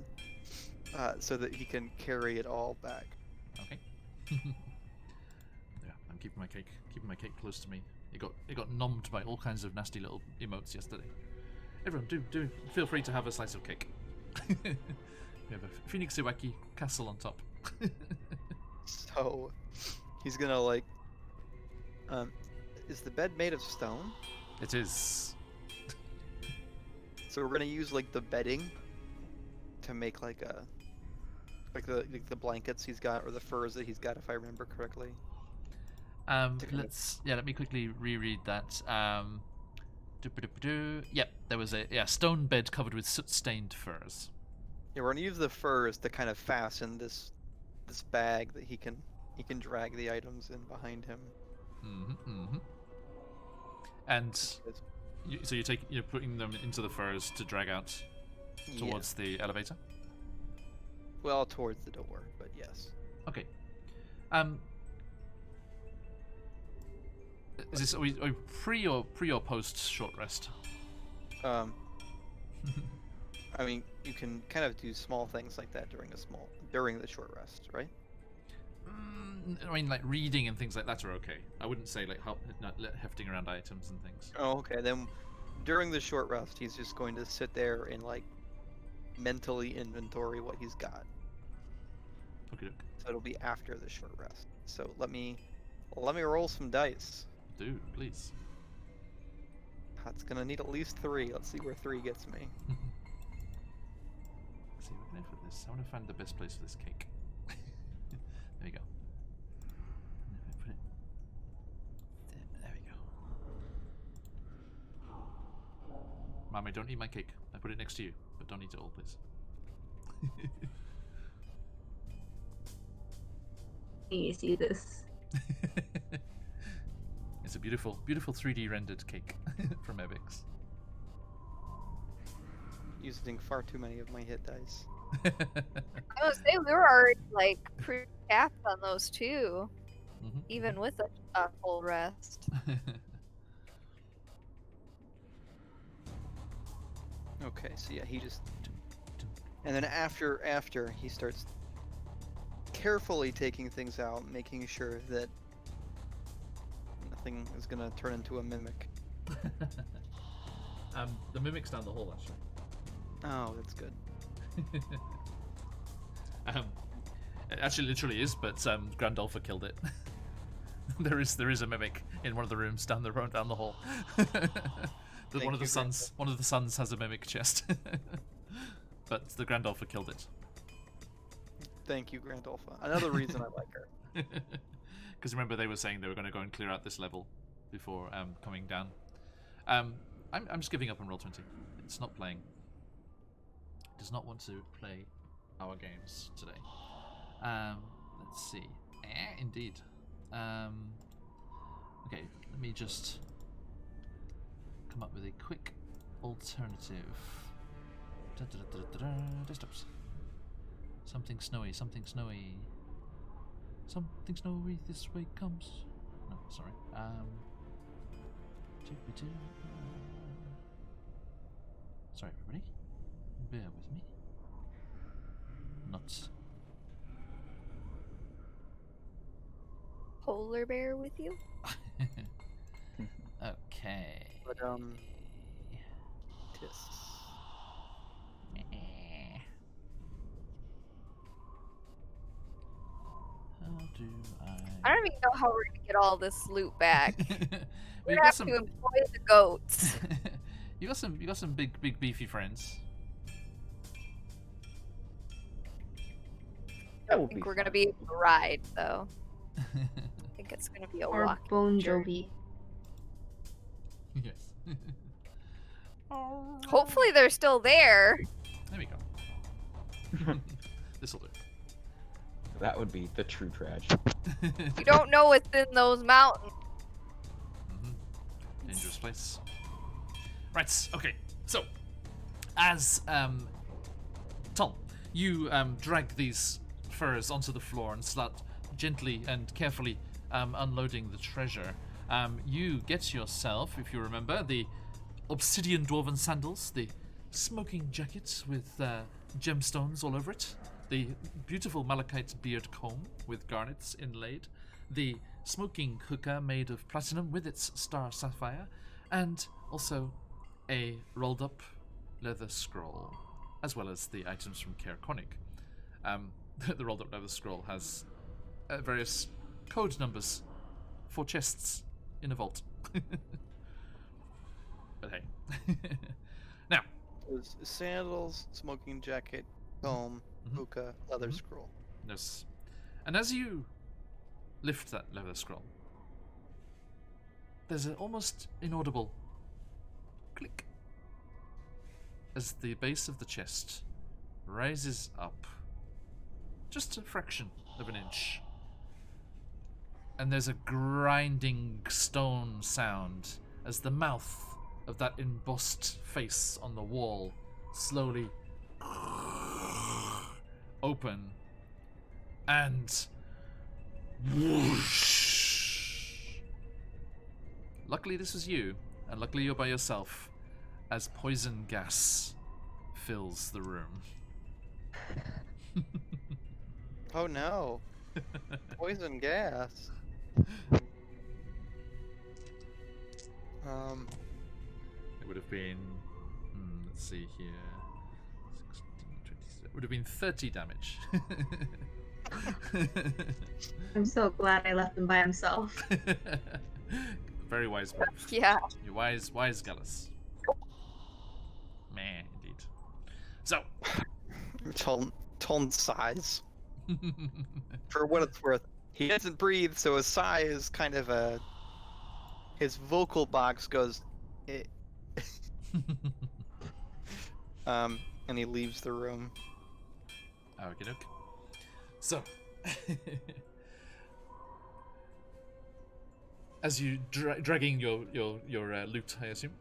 so that he can carry it all back.
Okay. Yeah, I'm keeping my cake close to me. It got numbed by all kinds of nasty little emotes yesterday. Everyone, do feel free to have a slice of cake. We have a Phoenix Iwaki castle on top.
So he's gonna like, is the bed made of stone?
It is.
So we're gonna use like the bedding to make like the blankets he's got, or the furs that he's got, if I remember correctly.
Let me quickly reread that. Yep, there was a stone bed covered with soot-stained furs.
Yeah, we're gonna use the furs to kind of fasten this bag that he can drag the items in behind him.
And you're putting them into the furs to drag out towards the elevator?
Well, towards the door, but yes.
Okay. Is this are we pre or post short rest?
I mean, you can kind of do small things like that during the short rest, right?
I mean, like reading and things like that are okay. I wouldn't say like hefting around items and things.
Oh, okay. Then during the short rest, he's just going to sit there and like mentally inventory what he's got.
Okay.
So it'll be after the short rest. So let me roll some dice.
Do please.
It's gonna need at least 3. Let's see where 3 gets me.
Let's see, we're gonna put this. I want to find the best place for this cake. There we go. Put it. There we go. Mommy, don't eat my cake. I put it next to you, but don't eat it all, please.
You see this?
It's a beautiful 3D rendered cake from Ebix.
Using far too many of my hit dice.
I was say we were already like pretty capped on those too, even with a full rest.
Okay, so yeah, he just, and then after he starts carefully taking things out, making sure that nothing is gonna turn into a mimic.
The mimic's down the hall, actually.
Oh, that's good.
It actually literally is, but Grandolpha killed it. there is a mimic in one of the rooms down the hall. One of the sons has a mimic chest. But the Grandolpha killed it.
Thank you, Grandolpha. Another reason I like her.
Because remember they were saying they were going to go and clear out this level before coming down. I'm just giving up on Roll20. It's not playing. It does not want to play our games today. Let's see. Indeed. Okay, let me just come up with a quick alternative. Desktops. Something snowy, something snowy. Something snowy this way comes. No, sorry. Sorry, everybody. Bear with me. Not.
Polar bear with you?
Okay.
But tis.
How do
I don't even know how we're gonna get all this loot back.
We
We're gonna have to employ the goats.
You got some big beefy friends.
I don't think we're gonna be able to ride though. I think it's gonna be a
Or
walk.
Bon Jovi.
Yes.
Hopefully they're still there.
There we go. This'll do.
That would be the true tragedy.
You don't know what's in those mountains.
Dangerous place. Right, okay. So, as Tom, you drag these furs onto the floor and start gently and carefully unloading the treasure. You get yourself, if you remember, the obsidian dwarven sandals, the smoking jacket with gemstones all over it, the beautiful malachite beard comb with garnets inlaid, the smoking hookah made of platinum with its star sapphire, and also a rolled up leather scroll, as well as the items from Caer Konig. The rolled up leather scroll has various code numbers for chests in a vault. But hey. Now.
There's sandals, smoking jacket, comb, hookah, leather scroll.
Yes. And as you lift that leather scroll, there's an almost inaudible click as the base of the chest rises up just a fraction of an inch. And there's a grinding stone sound as the mouth of that embossed face on the wall slowly open and whoosh. Luckily this is you, and luckily you're by yourself, as poison gas fills the room.
Oh no. Poison gas.
It would have been, let's see here, 16, 27, it would have been 30 damage.
I'm so glad I left him by himself.
Very wise move.
Yeah.
You're wise Gallus. Man, indeed. So.
Tone sighs. For what it's worth, he doesn't breathe, so his sigh is kind of a. His vocal box goes. And he leaves the room.
Okey doke. So. As you dragging your loot, I assume.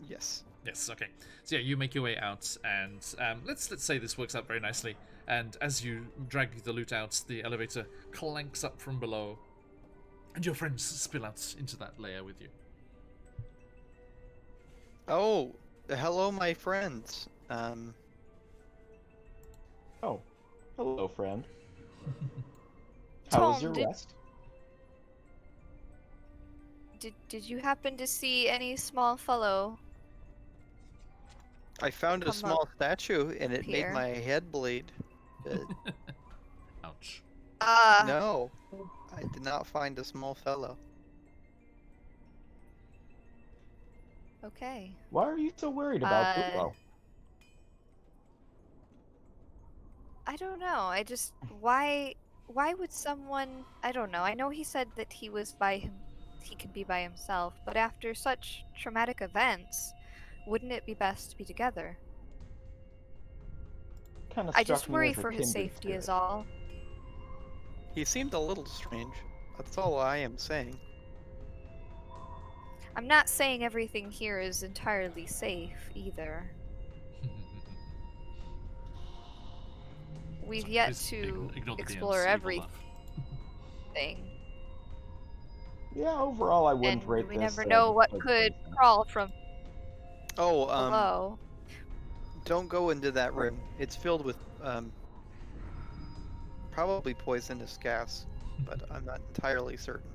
Yes.
Yes. Okay. So yeah, you make your way out, and let's say this works out very nicely. And as you drag the loot out, the elevator clanks up from below, and your friends spill out into that layer with you.
Oh, hello, my friends.
Oh, hello, friend. How was your
Tom,
rest?
Did you happen to see any small fellow?
I found a
Come
small
up
statue, and it made
here.
my head bleed.
Ouch.
No, I did not find a small fellow.
Okay.
Why are you so worried about Bulo?
I don't know. I just why would someone? I don't know. I know he said that he was by him. He could be by himself, but after such traumatic events, wouldn't it be best to be together?
Kind of
I just worry for his safety is all.
He seemed a little strange. That's all I am saying.
I'm not saying everything here is entirely safe either. We've yet
Please
to
ignore the
explore
DM's evil
everything.
laugh.
Yeah, overall, I wouldn't
And
rate
we
this.
never know what
a
could
decent.
crawl from
Oh,
below.
don't go into that room. It's filled with, probably poisonous gas, but I'm not entirely certain.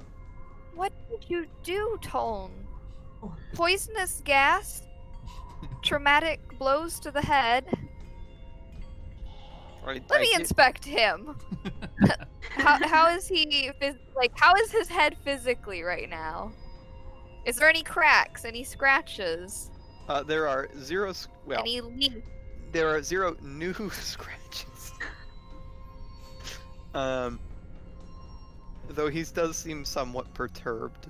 What did you do, Tone? Poisonous gas? Traumatic blows to the head? Let me inspect him. How is he? How is his head physically right now? Is there any cracks? Any scratches?
There are zero.
Any leaks?
There are 0 new scratches. Though he does seem somewhat perturbed.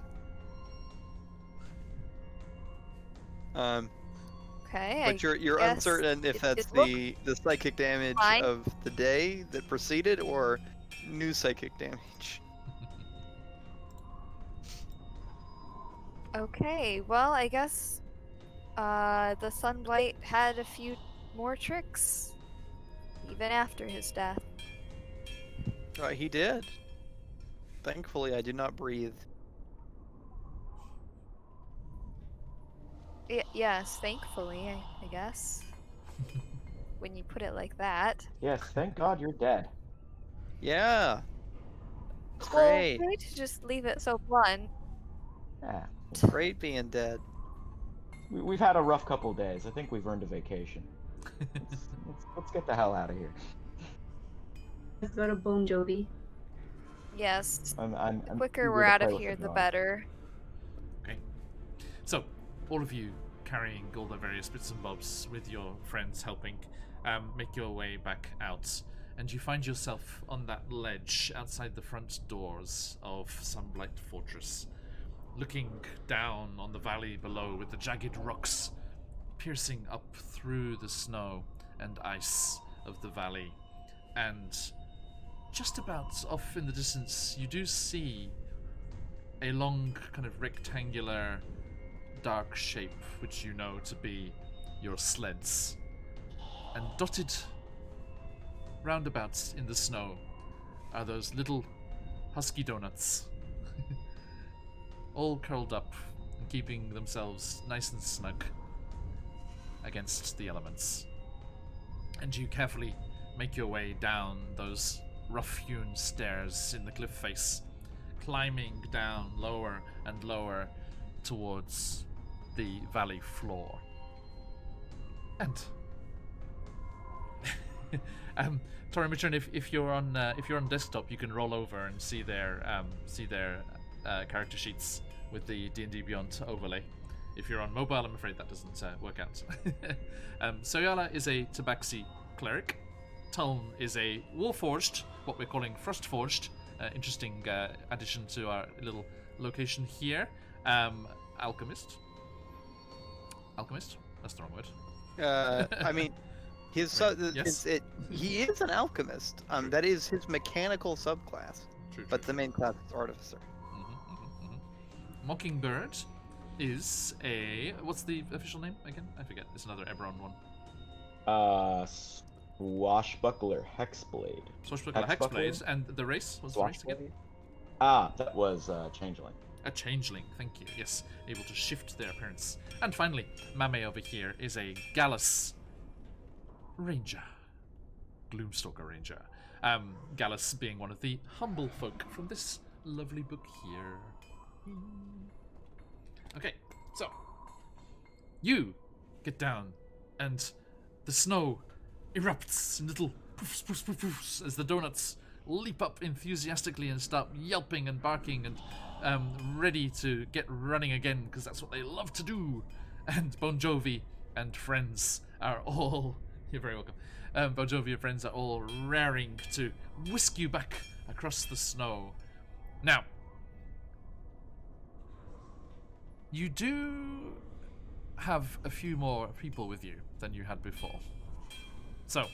Okay.
But you're
guess
uncertain if that's the psychic damage
fine.
of the day that preceded or new psychic damage.
Okay. Well, I guess the sunblight had a few more tricks even after his death.
He did. Thankfully, I did not breathe.
Yes, thankfully, I guess. When you put it like that.
Yes, thank God you're dead.
Yeah. It's
Well,
great.
great to just leave it so blunt.
Yeah,
Great being dead.
we've had a rough couple days. I think we've earned a vacation. Let's get the hell out of here.
Let's go to Bon Jovi.
Yes.
I'm
The quicker
eager
we're
to
out
play
of
with
here, the
dog.
better.
Okay. So, all of you carrying all the various bits and bobs with your friends helping, make your way back out, and you find yourself on that ledge outside the front doors of Sunblight Fortress, looking down on the valley below with the jagged rocks piercing up through the snow and ice of the valley. And just about off in the distance, you do see a long, kind of rectangular, dark shape, which you know to be your sleds. And dotted roundabouts in the snow are those little husky donuts, all curled up and keeping themselves nice and snug against the elements. And you carefully make your way down those rough-hewn stairs in the cliff face, climbing down lower and lower towards the valley floor. And Torimitron, if you're on desktop, you can roll over and see their character sheets with the D&D Beyond overlay. If you're on mobile, I'm afraid that doesn't work out. Soyala is a Tabaxi cleric. Tuln is a Warforged, what we're calling Frostforged. Interesting addition to our little location here. Alchemist. Alchemist? That's the wrong word.
I mean, his
Right. Yes.
he is an alchemist. That is his mechanical subclass.
True,
But the main class is artificer.
Mockingbird is a... What's the official name again? I forget. It's another Eberron one.
Swashbuckler Hexblade.
Swashbuckler Hexblade. And the race? What's the race again?
That was Changeling.
A changeling, thank you. Yes, able to shift their appearance. And finally, Mame over here is a Gallus Ranger. Gloomstalker Ranger. Gallus being one of the humble folk from this lovely book here. Okay, so you get down, and the snow erupts in little poofs, poofs, poofs, poofs as the donuts leap up enthusiastically and start yelping and barking and ready to get running again because that's what they love to do. And Bon Jovi and friends are all... You're very welcome. Bon Jovi and friends are all raring to whisk you back across the snow. Now, you do have a few more people with you than you had before. So,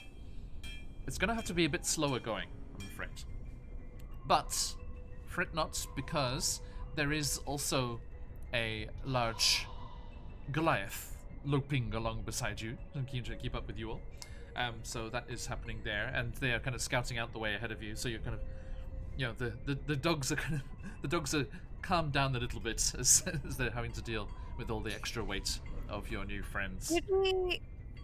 it's going to have to be a bit slower going, I'm afraid. But fret not, because there is also a large Goliath loping along beside you and keen to keep up with you all. So that is happening there, and they are kind of scouting out the way ahead of you. So you're kind of, you know, the dogs are calmed down a little bit as they're having to deal with all the extra weight of your new friends.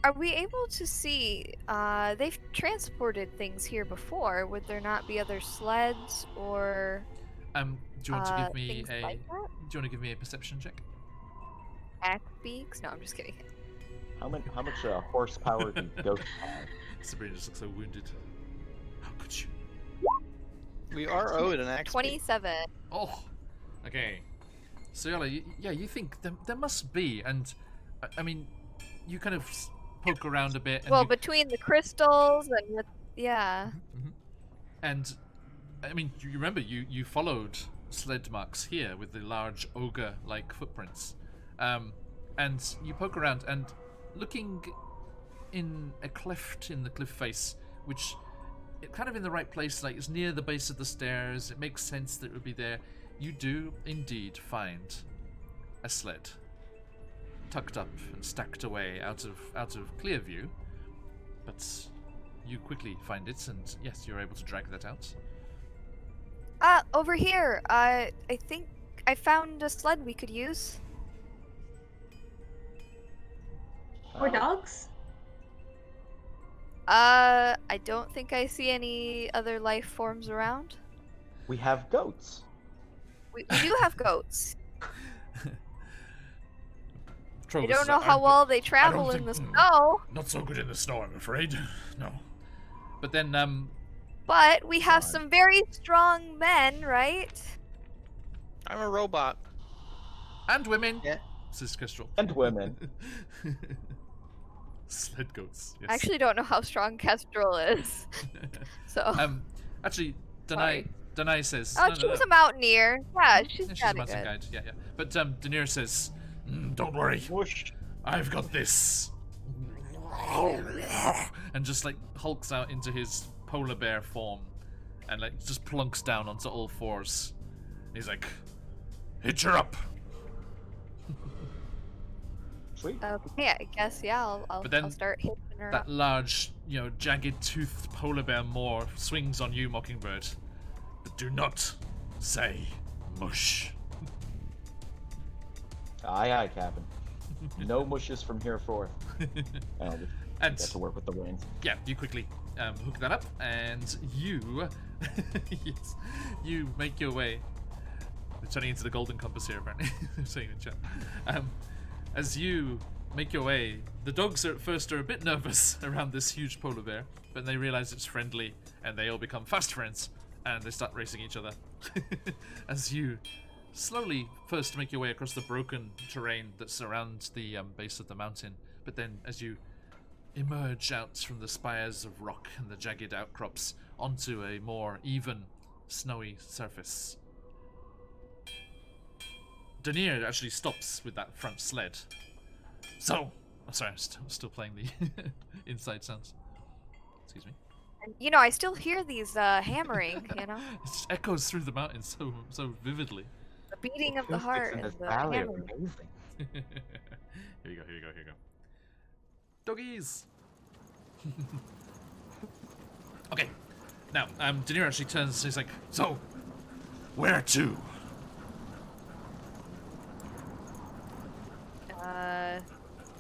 Are we able to see? They've transported things here before. Would there not be other sleds or?
Do you want to give me
things
a?
like that?
Do you want to give me a perception check?
Backbeaks? No, I'm just kidding.
How much horsepower do ghosts have?
Sabrina just looks so wounded. How could you?
We are owed an axe.
27.
Oh, okay. So you think there must be, and I mean, you kind of poke around a bit. And
Well,
you,
between the crystals and with yeah.
Mhm. And I mean, you remember you followed sled marks here with the large ogre-like footprints, and you poke around and looking in a cleft in the cliff face, which kind of in the right place, like it's near the base of the stairs. It makes sense that it would be there. You do indeed find a sled tucked up and stacked away out of clear view, but you quickly find it, and yes, you're able to drag that out.
Over here. I think I found a sled we could use.
Or dogs?
I don't think I see any other life forms around.
We have goats.
We do have goats. I
Trogus,
don't know how well they travel in the snow,
Not so good in the snow, I'm afraid. No. But then,
but we have
Fine.
some very strong men, right?
I'm a robot.
and women,
Yeah.
says Kestrel.
And women.
Sled goats, yes.
I actually don't know how strong Kestrel is. So.
Actually,
Sorry.
Danae says...
Oh,
no,
she
no,
was
no.
a mountaineer. Yeah, she's
Yeah, she's a
kinda
mountain
good.
guide, yeah. But Daenerys says, don't worry,
Whoosh.
I've got this. And just like hulks out into his polar bear form and like just plunks down onto all fours. He's like, hitch her up.
Sweet.
Okay, I guess, yeah, I'll
But then
I'll start hitching her
That
up.
large, jagged-toothed polar bear Moor swings on you, Mockingbird. But do not say mush.
Aye, aye, Captain. No mushes from here forth. And I'll just
And
get to work with the reins.
yeah, you quickly hook that up, and you, yes, you make your way. We're turning into the golden compass here, apparently. Saying in chat. As you make your way, the dogs at first are a bit nervous around this huge polar bear, but they realize it's friendly, and they all become fast friends, and they start racing each other. As you slowly first make your way across the broken terrain that surrounds the base of the mountain, but then as you emerge out from the spires of rock and the jagged outcrops onto a more even, snowy surface. Denier actually stops with that front sled. So, oh, sorry, I'm still playing the inside sounds. Excuse me.
And, you know, I still hear these hammering, you know?
It just echoes through the mountain so vividly.
The beating of the
Acoustics
heart
in
and
this
the
valley are
hammering.
amazing.
Here you go. Doggies! Okay, now, Denier actually turns, he's like, so, where to?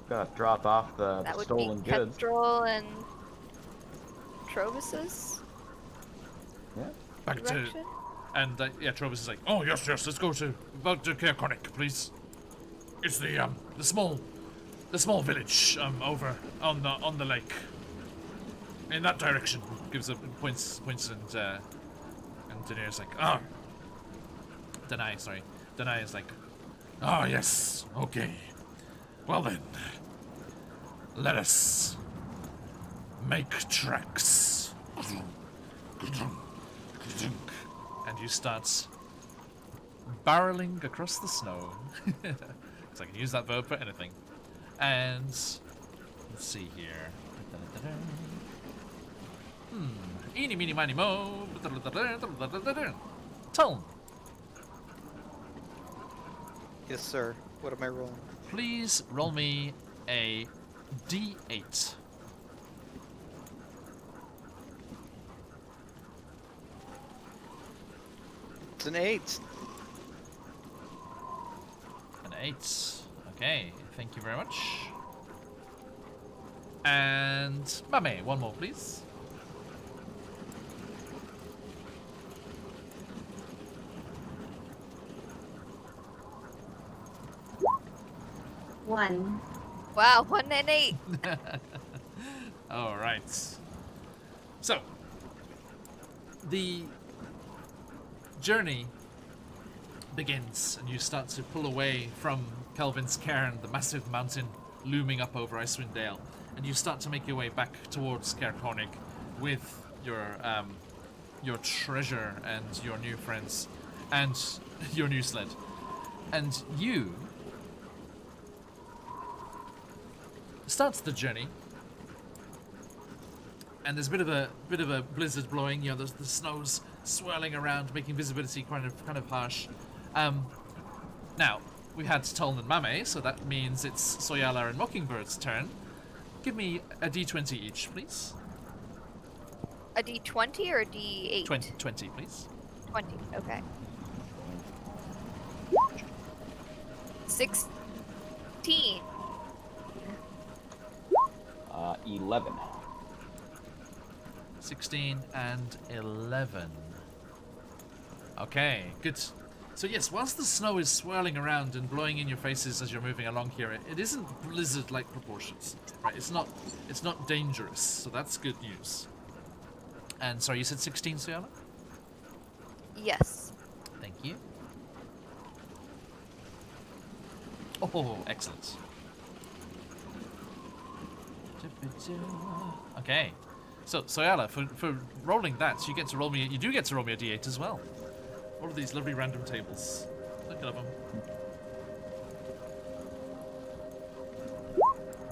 Gotta drop off the
That would
stolen
be
goods.
Kestrel and Trovis's
Back to,
direction.
and yeah, Trovis is like, oh yes, let's go to Kerkonic, please. It's the small village over on the lake. In that direction. Gives a points and Daenerys like, oh. Danae is like, oh yes, okay. Well then, let us make tracks. And you start barreling across the snow. Because I can use that verb for anything. And let's see here. Eeny, meeny, miny, mo. Tone,
Yes, sir. What am I rolling?
please roll me a D8.
It's an 8.
An 8. Okay, thank you very much. And Mame, one more, please.
One.
Wow, 1 and 8.
All right. So, the journey begins, and you start to pull away from Kelvin's Cairn, the massive mountain looming up over Icewind Dale, and you start to make your way back towards Kerkonig with your treasure and your new friends and your new sled. And you start the journey, and there's a bit of a blizzard blowing. You know, the snow's swirling around, making visibility kind of harsh. Now we had Toln and Mame, so that means it's Soyala and Mockingbird's turn. Give me a D20 each, please.
A D20 or a D8?
20, please.
20. Okay. 16.
11.
16 and 11. Okay, good. So yes, whilst the snow is swirling around and blowing in your faces as you're moving along here, it isn't blizzard-like proportions, right? It's not dangerous, so that's good news. And sorry, you said 16, Suyana?
Yes.
Thank you. Oh, excellent. Okay. So, Soyala, for rolling that, you do get to roll me a d8 as well. All of these lovely random tables. Look at them.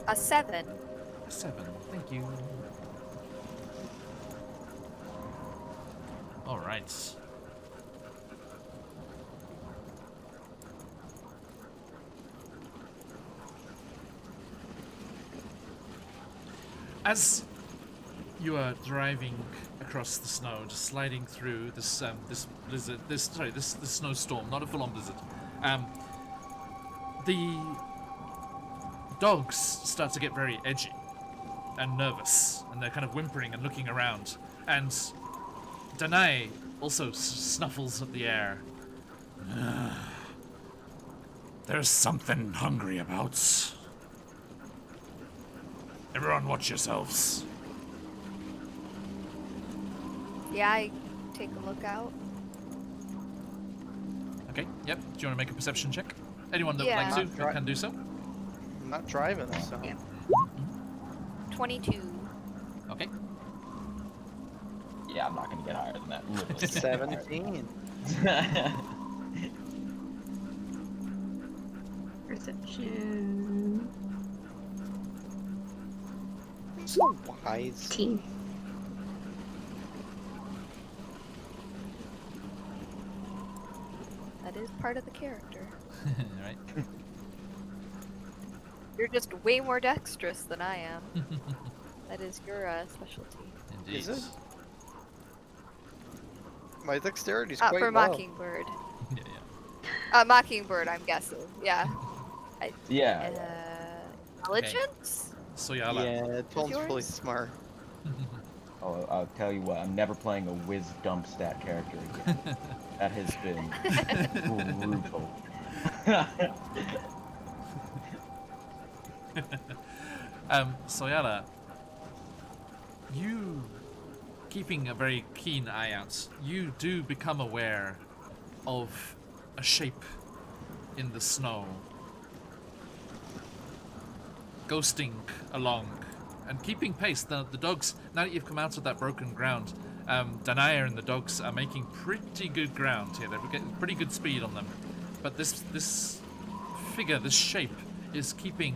A 7.
A 7. Thank you. All right. As you are driving across the snow, just sliding through this blizzard, this snowstorm, not a full-on blizzard, the dogs start to get very edgy and nervous, and they're kind of whimpering and looking around. And Danae also snuffles at the air. There's something hungry about. Everyone watch yourselves.
Yeah, I take a look out.
Okay, yep. Do you want to make a perception check? Anyone that would
Yeah.
like to can do so.
I'm not driving, so.
Yeah.
22.
Okay.
Yeah, I'm not gonna get higher than that. Literally.
17.
Perception.
So wise.
18.
That is part of the character.
Right.
You're just way more dexterous than I am. That is your specialty.
Indeed.
Is it? My dexterity's
For
quite low.
Mockingbird.
Yeah.
Mockingbird, I'm guessing. Yeah.
Yeah.
Intelligence?
Soyala.
Yeah, Tom's
yours?
really smart.
Oh, I'll tell you what. I'm never playing a whiz dump stat character again. That has been brutal.
Soyala, you, keeping a very keen eye out, you do become aware of a shape in the snow, ghosting along and keeping pace. The dogs, now that you've come out of that broken ground, Danaya and the dogs are making pretty good ground here. They're getting pretty good speed on them. But this figure, this shape, is keeping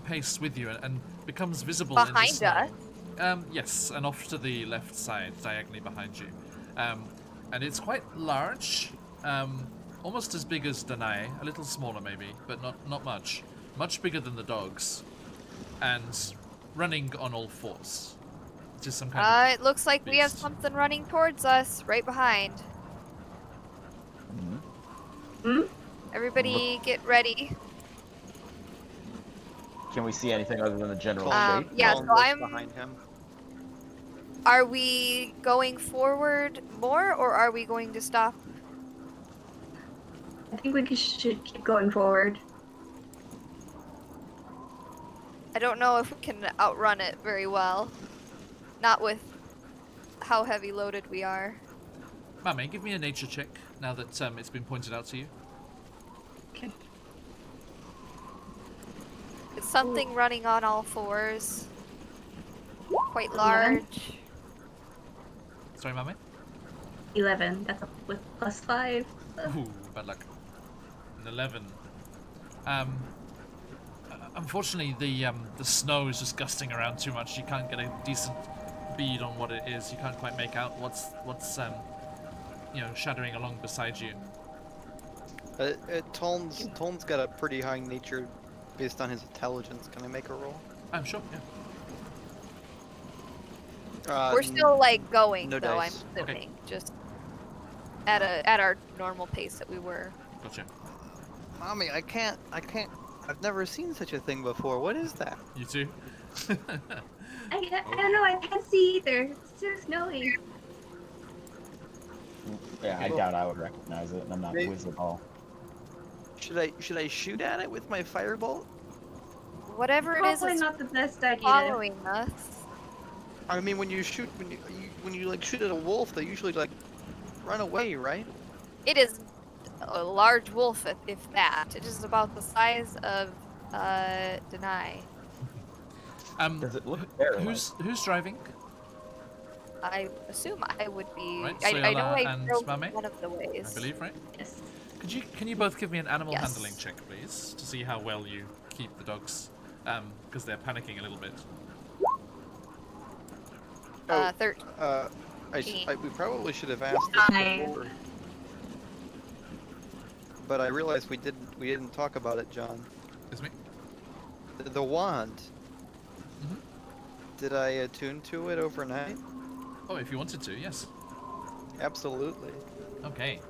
pace with you and becomes visible in the
Behind
snow.
us?
Yes, and off to the left side, diagonally behind you. And it's quite large, almost as big as Danae, a little smaller maybe, but not much. Much bigger than the dogs, and running on all fours. Which is some kind
It looks like we have
beast.
something running towards us, right behind.
Hmm?
Everybody get ready.
Can we see anything other than the general
Tom-
shape?
Yeah,
Tom
so
looks
I'm-
behind him.
Are we going forward more, or are we going to stop?
I think we should keep going forward.
I don't know if we can outrun it very well. Not with how heavy loaded we are.
Mame, give me a nature check now that it's been pointed out to you.
Okay.
It's something running on all fours. Quite
11.
large.
Sorry, Mame?
11. That's up with +5.
Ooh, bad luck. An 11. Unfortunately, the snow is just gusting around too much. You can't get a decent bead on what it is. You can't quite make out what's shattering along beside you.
Tom's got a pretty high nature based on his intelligence. Can I make a roll?
I'm sure. Yeah.
We're still like going
no
though,
dice.
I'm assuming. Just at our normal pace that we were.
Gotcha.
Mommy, I can't. I've never seen such a thing before. What is that?
You too?
I don't know. I can't see either. It's too snowy.
Yeah, I
Well,
doubt I would recognize it, and I'm not
they-
whiz at all.
Should I shoot at it with my firebolt?
Whatever it is,
Probably
it's
not the best idea.
following us.
I mean, when you shoot, when you like shoot at a wolf, they usually like run away, right?
It is a large wolf, if that. It is about the size of Deny.
Does it look bear-like?
Who's driving?
I assume I would be.
Right,
I know
Soyola
I
and
drove
Mame?
one of the ways.
I believe, right?
Yes.
Can you both give me an animal
Yes.
handling check, please, to see how well you keep the dogs, because they're panicking a little bit.
13.
We probably should have asked this
Nice.
before. But I realized we didn't talk about it, John.
Is me?
The wand.
Mhm.
Did I attune to it overnight?
Oh, if you wanted to, yes.
Absolutely.
Okay.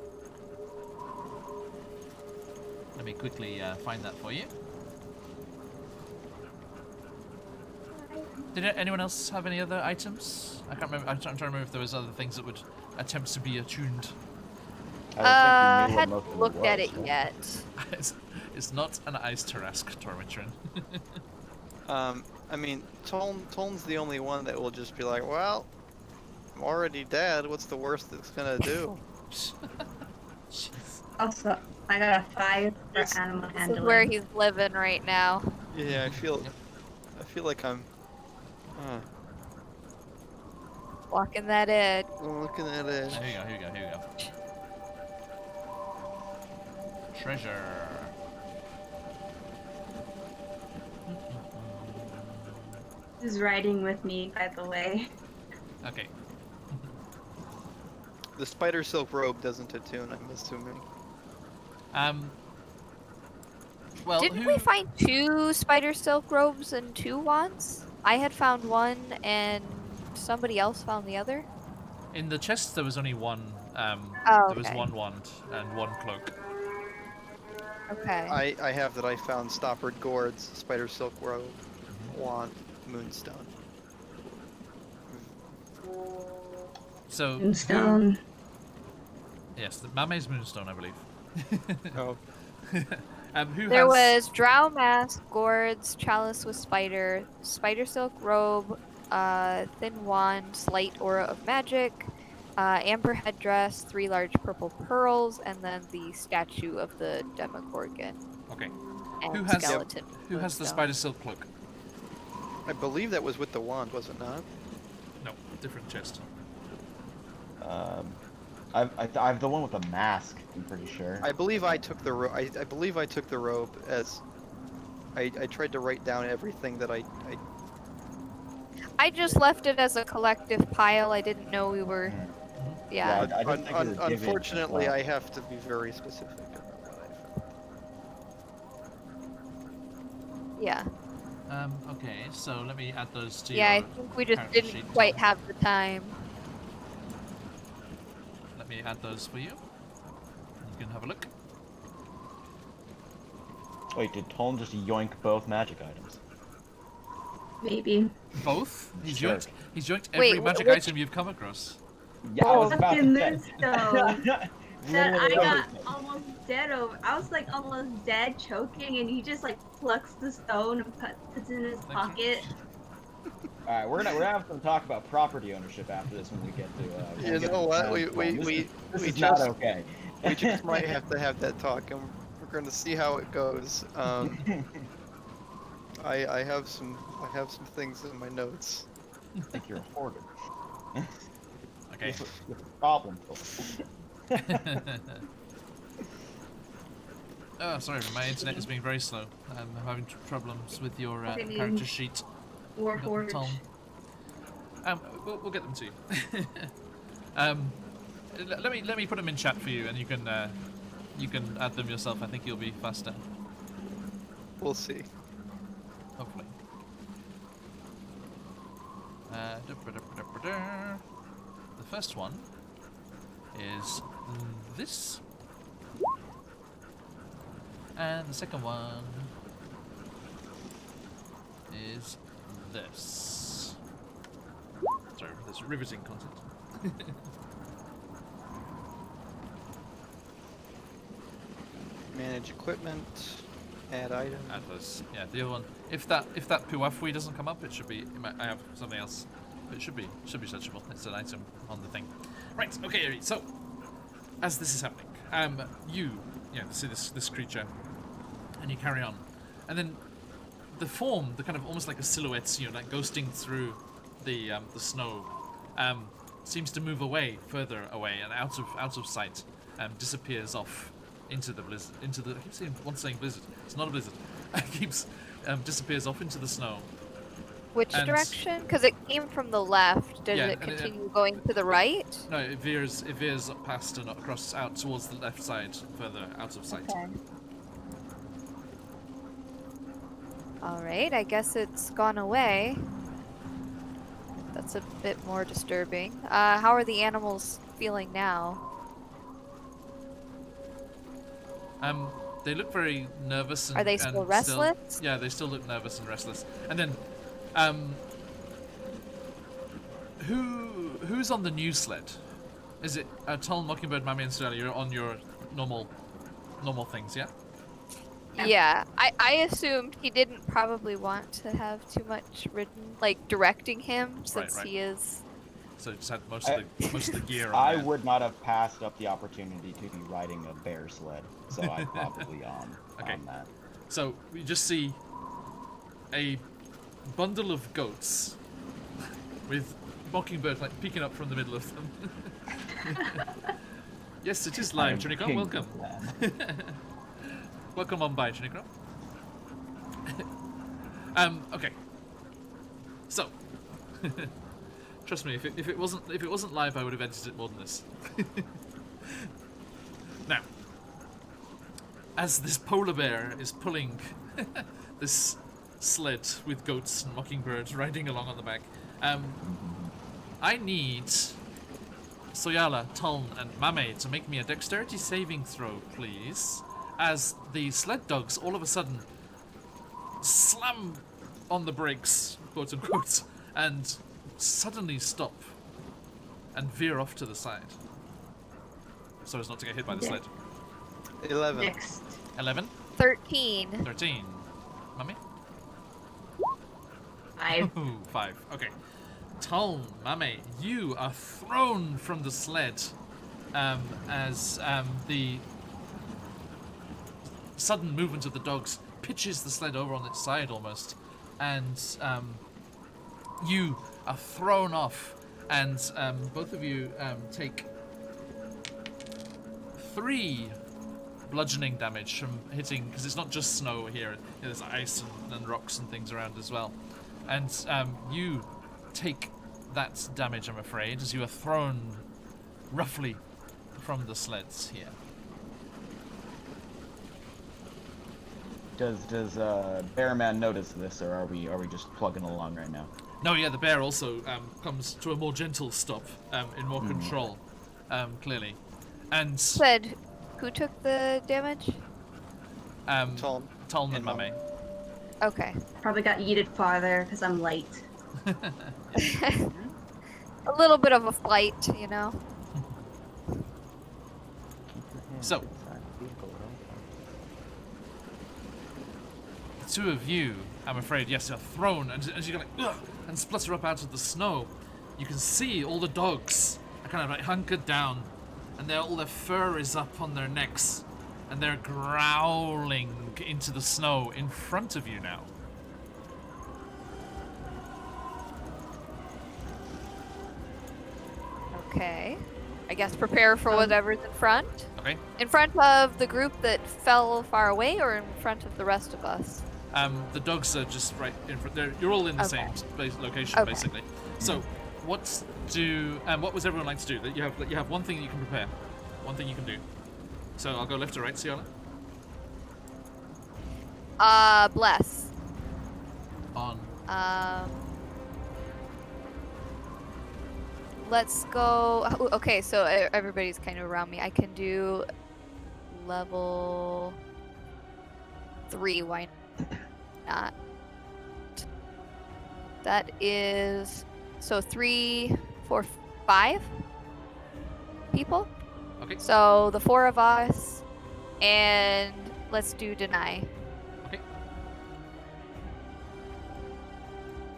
Let me quickly find that for you. Did anyone else have any other items? I can't remember. I'm trying to remember if there was other things that would attempt to be attuned.
I would think you knew what
Hadn't
most of
looked at it
was, right?
yet.
It's not an ice Tarask, Tormitrin.
I mean, Toln's the only one that will just be like, well, I'm already dead. What's the worst it's gonna do?
Jeez.
Also, I got a 5 for
Yes.
animal
This is
handling.
where he's living right now.
Yeah, I feel like I'm
Walking that edge.
looking at it.
Here you go. Treasure.
Who's riding with me, by the way?
Okay.
The spider silk robe doesn't attune, I'm assuming.
Well,
Didn't we find 2 spider silk robes and 2 wands? I had found one, and somebody else found the other.
in the chest there was only one.
Oh,
There was
okay.
one wand and one cloak.
Okay.
I have that I found stoppered gourds, spider silk robe, wand, moonstone.
So who-
Moonstone.
yes, the Mame's moonstone, I believe.
Oh,
Who
There
has?
was drow mask, gourds, chalice with spider, spider silk robe, thin wand, slight aura of magic, amber headdress, 3 large purple pearls, and then the statue of the Demogorgon
Okay.
and
Who has-
skeleton.
Who has the
moonstone.
spider silk cloak?
I believe that was with the wand, was it not?
No, different chest.
I have the one with the mask. I'm pretty sure.
I believe I took the I believe I took the robe as I tried to write down everything that I
I just left it as a collective pile. I didn't know we were. Yeah.
I didn't think it was given as
unfortunately
well.
I have to be very specific about what I found.
Yeah.
Okay, so let me add those to
Yeah, I
your
think we just
character
didn't
sheet.
quite have the time.
Let me add those for you. You can have a look.
Wait, did Toln just yoink both magic items?
Maybe.
Both? He's
Sure.
yoinked. He's yoinked every
Wait,
magic
which-
item you've come across.
Yeah, I was about
Fucking
to say.
moonstone. That I
Literally
got
everything.
almost dead over. I was like almost dead, choking, and he just like plucks the stone and puts it in his
Thank you.
pocket.
All right, we're gonna have some talk about property ownership after this when we get to. when
You
we get
know
to
what?
town. This
We
is not
just
okay.
we just might have to have that talk, and we're going to see how it goes. I have some things in my notes.
I think you're a hoarder.
Okay.
You have a problem. Toln.
Oh, sorry, my internet is being very slow. I'm having problems with your
Okay,
character
maybe.
sheet.
Warforged.
Tom. We'll get them to you. Let me put them in chat for you, and you can add them yourself. I think you'll be faster,
We'll see.
hopefully. The first one is this. And the second one is this. Sorry, that's riveting content.
Manage equipment. Add items.
Add those. Yeah, the other one. If that Puafui doesn't come up, it should be. I have something else. But it should be searchable. It's an item on the thing. Right. Okay. So, as this is happening, you see this creature, and you carry on, and then the form, the kind of almost like a silhouette, like ghosting through the snow, seems to move away, further away, and out of sight, disappears off into the blizzard. I keep saying blizzard. It's not a blizzard. It keeps disappears off into the snow.
Which direction? Because it came from the left. Does it continue going to the right?
No, it veers past and across out towards the left side, further out of sight.
Okay. All right, I guess it's gone away. That's a bit more disturbing. How are the animals feeling now?
They look very nervous.
Are they still restless?
Yeah, they still look nervous and restless. And then, who's on the new sled? Is it Tull, Mockingbird, Mami, and Stella? You're on your normal things, yeah?
Yeah, I assumed he didn't probably want to have too much ridden, like directing him, since he is.
So just had most of the gear on.
I
that.
would not have passed up the opportunity to be riding a bear sled, so I'm probably on that.
So we just see a bundle of goats with Mockingbird like peeking up from the middle of them. Yes, it is live, Trinicron. Welcome. Welcome on by, Trinicron. Okay. So. Trust me, if it wasn't live, I would have edited it more than this. Now, as this polar bear is pulling this sled with goats and mockingbirds riding along on the back, I need Soyala, Tuln, and Mame to make me a dexterity saving throw, please. As the sled dogs all of a sudden slam on the brakes, quote unquote, and suddenly stop and veer off to the side so as not to get hit by the sled.
11.
Next.
11?
13.
13. Mummy?
5.
Ooh, 5. Okay. Tull, Mame, you are thrown from the sled as the sudden movement of the dogs pitches the sled over on its side almost, and you are thrown off, and both of you take 3 bludgeoning damage from hitting, because it's not just snow here, there's ice and rocks and things around as well. And you take that damage, I'm afraid, as you are thrown roughly from the sleds here.
Does Bearman notice this, or are we just plugging along right now?
No, yeah, the bear also comes to a more gentle stop, in more control, clearly. And
Said, who took the damage?
Tuln
and Mame.
Okay.
Probably got yeeted farther because I'm light.
A little bit of a flight, you know.
So, the two of you, I'm afraid, yes, are thrown, and as you go like, ugh, and splutter up out of the snow, you can see all the dogs are kind of like hunkered down, and all their fur is up on their necks, and they're growling into the snow in front of you now.
Okay. I guess prepare for whatever's in front.
Okay.
In front of the group that fell far away, or in front of the rest of us?
The dogs are just right in front. You're all in the same location, basically. So, what was everyone like to do? That you have one thing that you can prepare, one thing you can do. So I'll go left to right, Siala.
Bless.
On.
let's go. Okay, so everybody's kind of around me. I can do level 3. Why not? That is so 3, 4, 5 people.
Okay.
So the 4 of us, and let's do deny.
Okay.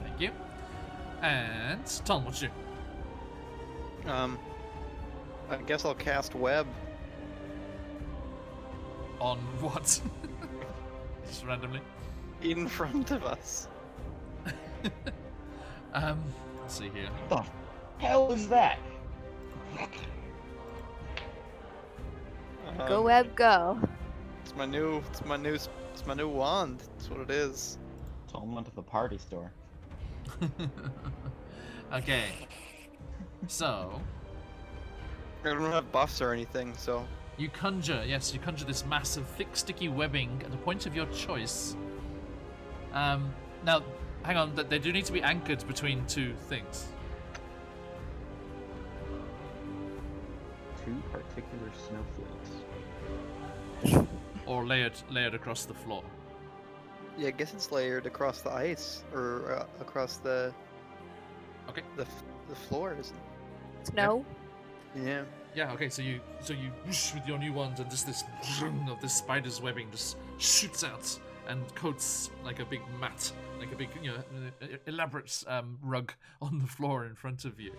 Thank you. And Tom, what you do?
I guess I'll cast web.
On what? Just randomly.
In front of us.
Let's see here.
The hell is that?
Go web, go.
It's my new wand. That's what it is.
Tom went to the party store.
Okay. So
I don't have buffs or anything, so.
you conjure this massive, thick, sticky webbing at the point of your choice. Now, hang on. They do need to be anchored between 2 things.
2 particular snowflakes.
Or layered across the floor.
Yeah, I guess it's layered across the ice or across the.
Okay.
The floor, isn't
Snow.
it? Yeah.
Yeah. Okay. So you whoosh with your new wand, and just this of this spider's webbing just shoots out and coats like a big mat, like a big elaborate rug on the floor in front of you.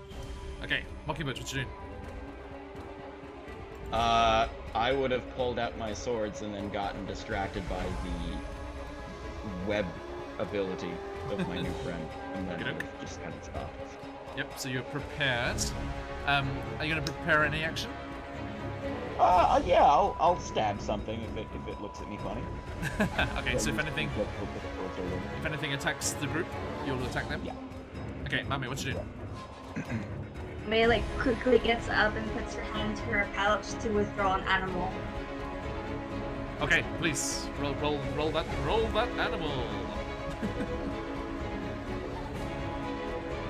Okay, Mockingbird, what you doing?
I would have pulled out my swords and then gotten distracted by the web ability of my new friend, and then
Okey-doke.
just kind of stopped.
Yep. So you're prepared. Are you going to prepare any action?
Yeah, I'll stab something if it looks at me funny.
Okay. So if
Then
anything
look at the swords are ready.
if anything attacks the group, you'll attack them.
Yeah.
Okay, Mami, what you doing?
May like quickly gets up and puts her hand to her pouch to withdraw an animal.
Okay, please roll that animal.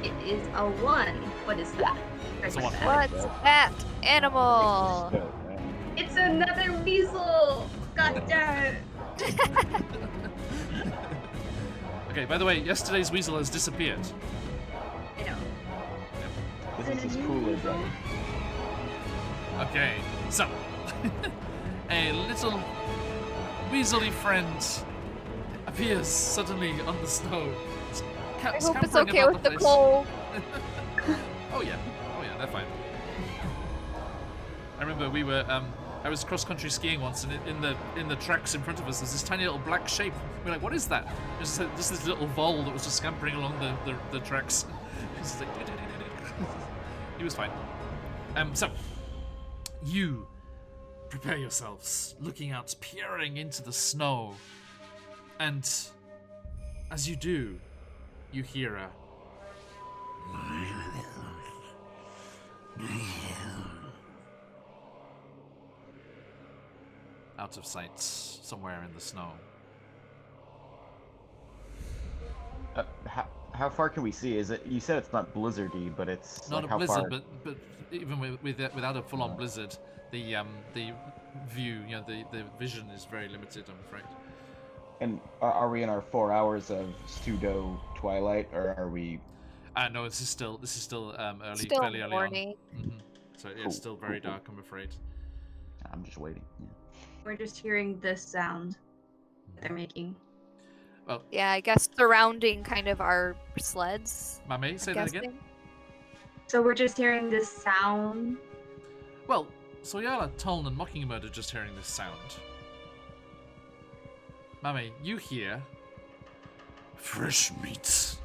It is a 1. What is that?
It's a 1.
What's that animal?
So, man.
It's another weasel! God damn it!
Okay, by the way, yesterday's weasel has disappeared.
I know.
This is his Kool-Aid brother.
Okay, so a little weaselly friend appears suddenly on the snow.
I hope it's okay with the cold.
Oh yeah, they're fine. I remember we were I was cross-country skiing once, and in the tracks in front of us, there's this tiny little black shape. We're like, what is that? It was just this little vole that was just scampering along the tracks. It's like, he was fine. So you prepare yourselves, looking out, peering into the snow, and as you do, you hear a out of sight somewhere in the snow.
How far can we see? Is it? You said it's not blizzardy, but it's
Not
like
a
how
blizzard,
far?
but even without a full-on blizzard, the view, the vision is very limited, I'm afraid.
And are we in our 4 hours of pseudo twilight, or are we?
No, this is still early,
Still
fairly early
morning.
on. Mm-hmm. So it's
Cool,
still very
cool.
dark, I'm afraid.
I'm just waiting. Yeah.
We're just hearing this sound that they're making.
Well,
Yeah, I guess surrounding kind of our sleds.
Mame, say that again.
Guessing.
So we're just hearing this sound.
Well, Soyala, Toln, and Mockingbird are just hearing this sound. Mame, you hear fresh meat.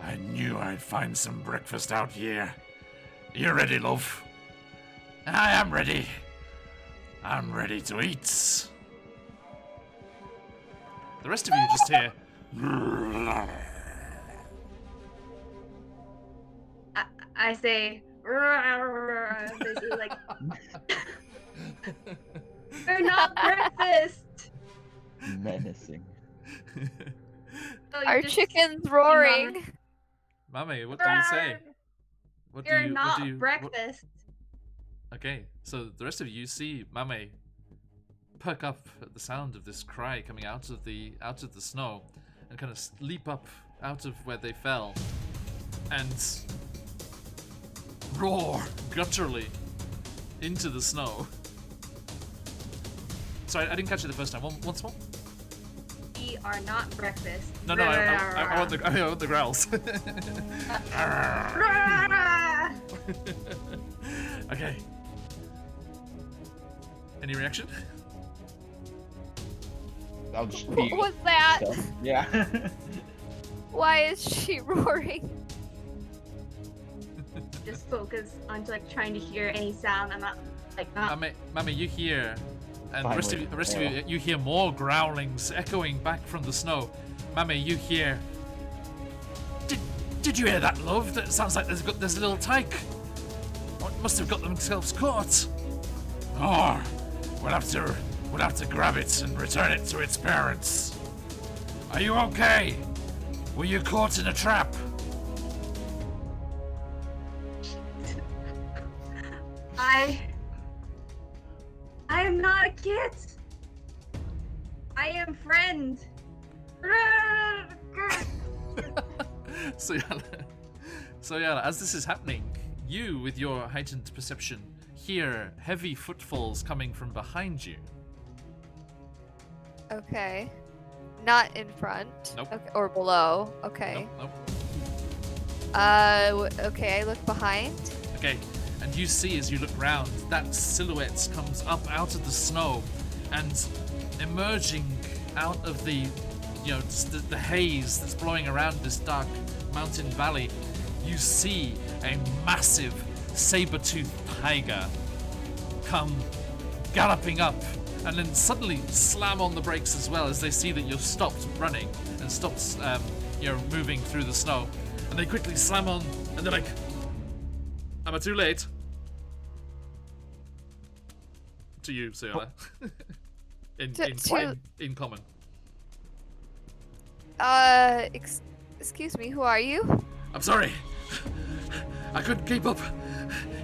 I knew I'd find some breakfast out here. You ready, love? I am ready. I'm ready to eat. The rest of you just hear.
I say, basically like, we're not breakfast.
Menacing.
So you
Our
just-
chicken's roaring.
Mame, what do you say? What
You're
do you?
not
What do you?
breakfast.
Okay, so the rest of you see Mame perk up at the sound of this cry coming out of the snow, and kind of leap up out of where they fell, and roar gutturally into the snow. Sorry, I didn't catch it the first time. Once more.
We are not breakfast.
No, I want the growls. Okay. Any reaction?
I'll just
What
be.
was that?
Yeah.
Why is she roaring?
Just focus on like trying to hear any sound. I'm not like not.
Mame, you hear, and the rest of you, you hear more growlings echoing back from the snow. Mame, you hear. Did you hear that, love? That sounds like there's a little tyke. Must have got themselves caught. Oh, we'll have to grab it and return it to its parents. Are you okay? Were you caught in a trap?
I am not a kid. I am friend.
So yeah, as this is happening, you, with your heightened perception, hear heavy footfalls coming from behind you.
Okay. Not in front.
Nope.
Okay, or below. Okay.
Nope.
Okay, I look behind.
Okay, and you see as you look round, that silhouette comes up out of the snow, and emerging out of the, just the haze that's blowing around this dark mountain valley, you see a massive saber-toothed tiger come galloping up, and then suddenly slam on the brakes as well as they see that you've stopped running and stopped, moving through the snow. And they quickly slam on, and they're like, "Am I too late?" To you, Sayala. in common.
Excuse me, who are you?
I'm sorry. I couldn't keep up.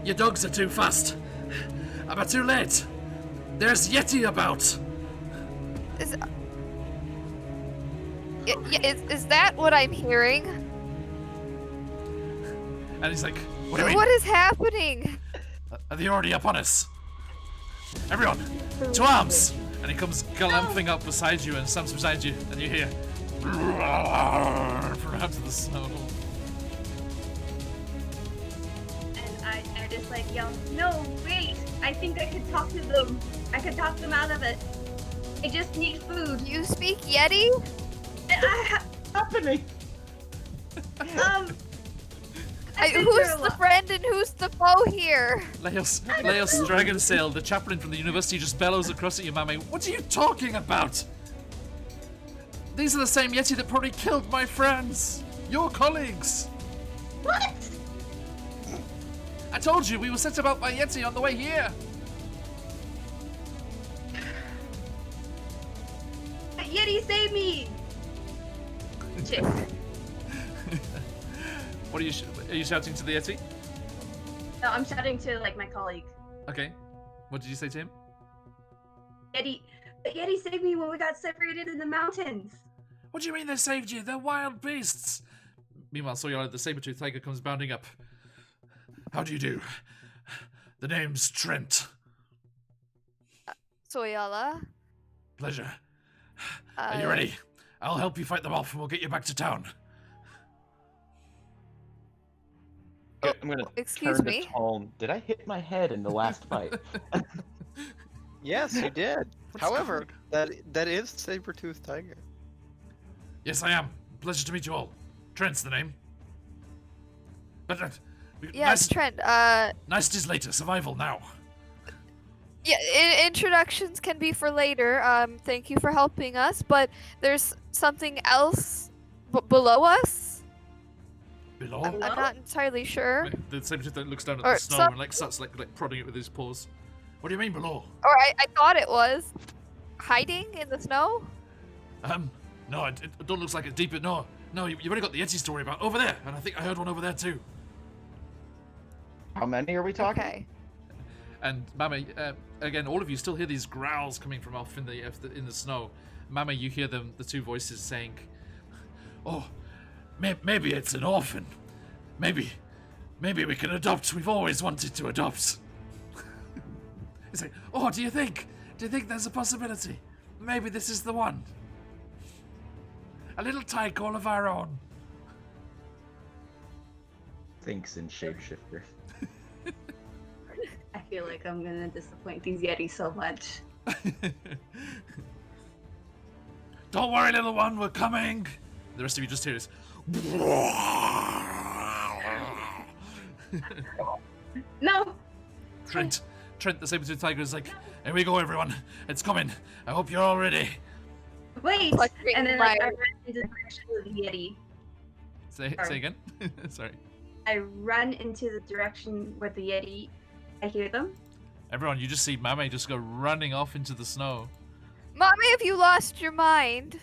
Your dogs are too fast. Am I too late? There's Yeti about.
Is that what I'm hearing?
And he's like, "What do you mean?
What is happening?
Are they already up on us? Everyone, to arms!" And he comes galumphing up beside you and stumps beside you, and you hear from out of the snow.
And I just like yell, "No, wait! I think I could talk to them. I could talk them out of it. I just need food."
You speak Yeti?
Happening.
Who's the friend and who's the foe here?
Leos Dragonsail, the chaplain from the university, just bellows across at you, Mame. "What are you talking about? These are the same Yeti that probably killed my friends. Your colleagues."
What?
I told you we were sent about by Yeti on the way here.
Yeti, save me! Shit.
What are you shouting to the Yeti?
No, I'm shouting to like my colleague.
Okay. What did you say to him?
Yeti saved me when we got separated in the mountains.
What do you mean they saved you? They're wild beasts. Meanwhile, Soyala, the saber-toothed tiger, comes bounding up. "How do you do? The name's Trent."
Soyala?
"Pleasure. Are you ready? I'll help you fight them off and we'll get you back to town."
Okay, I'm gonna
excuse
turn
me?
to Tone. Did I hit my head in the last fight?
Yes, you did.
What's
However, that is saber-toothed tiger.
"Yes, I am. Pleasure to meet you all. Trent's the name. But
Yes, Trent.
nice it is later. Survival now."
Yeah, introductions can be for later. Thank you for helping us, but there's something else below us?
Below?
I'm not entirely sure.
The saber-tooth looks down at
Or
the snow and starts prodding it with his paws. "What do you mean below?"
Or I thought it was. Hiding in the snow?
No, it don't look like it's deep. No, you've already got the Yeti story about over there, and I think I heard one over there too.
How many are we talking?
Okay.
And Mame, again, all of you still hear these growls coming from off in the snow. Mame, you hear the two voices saying, "Oh, maybe it's an orphan. Maybe we can adopt. We've always wanted to adopt." It's like, "Oh, do you think there's a possibility? Maybe this is the one. A little tyke all of our own."
Thinks in shapeshifter.
I feel like I'm gonna disappoint these Yetis so much.
"Don't worry, little one, we're coming." The rest of you just hear this.
No!
Trent, the saber-tooth tiger is like, "Here we go, everyone. It's coming. I hope you're all ready."
Wait!
Like,
And then
right.
I run into the direction of the Yeti.
Say
Sorry.
again. Sorry.
I run into the direction where the Yeti. I hear them.
Everyone, you just see Mame just go running off into the snow.
Mommy, have you lost your mind?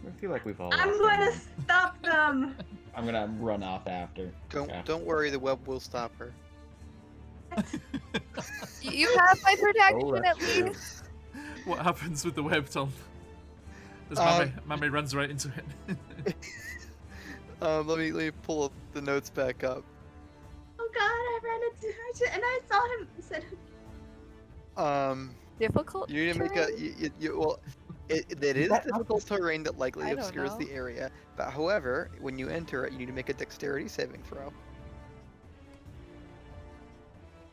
I feel like we've all.
I'm
lost
gonna
everyone.
stop them!
I'm gonna run off after.
Don't worry, the web will stop her.
You have my protection
Oh,
at
that's true.
least.
What happens with the web, Tom? As Mame runs right into it.
Let me pull the notes back up.
Oh god, I ran into her and I saw him. I said,
Difficult.
You need to make
terrain?
well. It is
that
difficult terrain that likely
I don't
obscures
know.
the area, but however, when you enter it, you need to make a dexterity saving throw.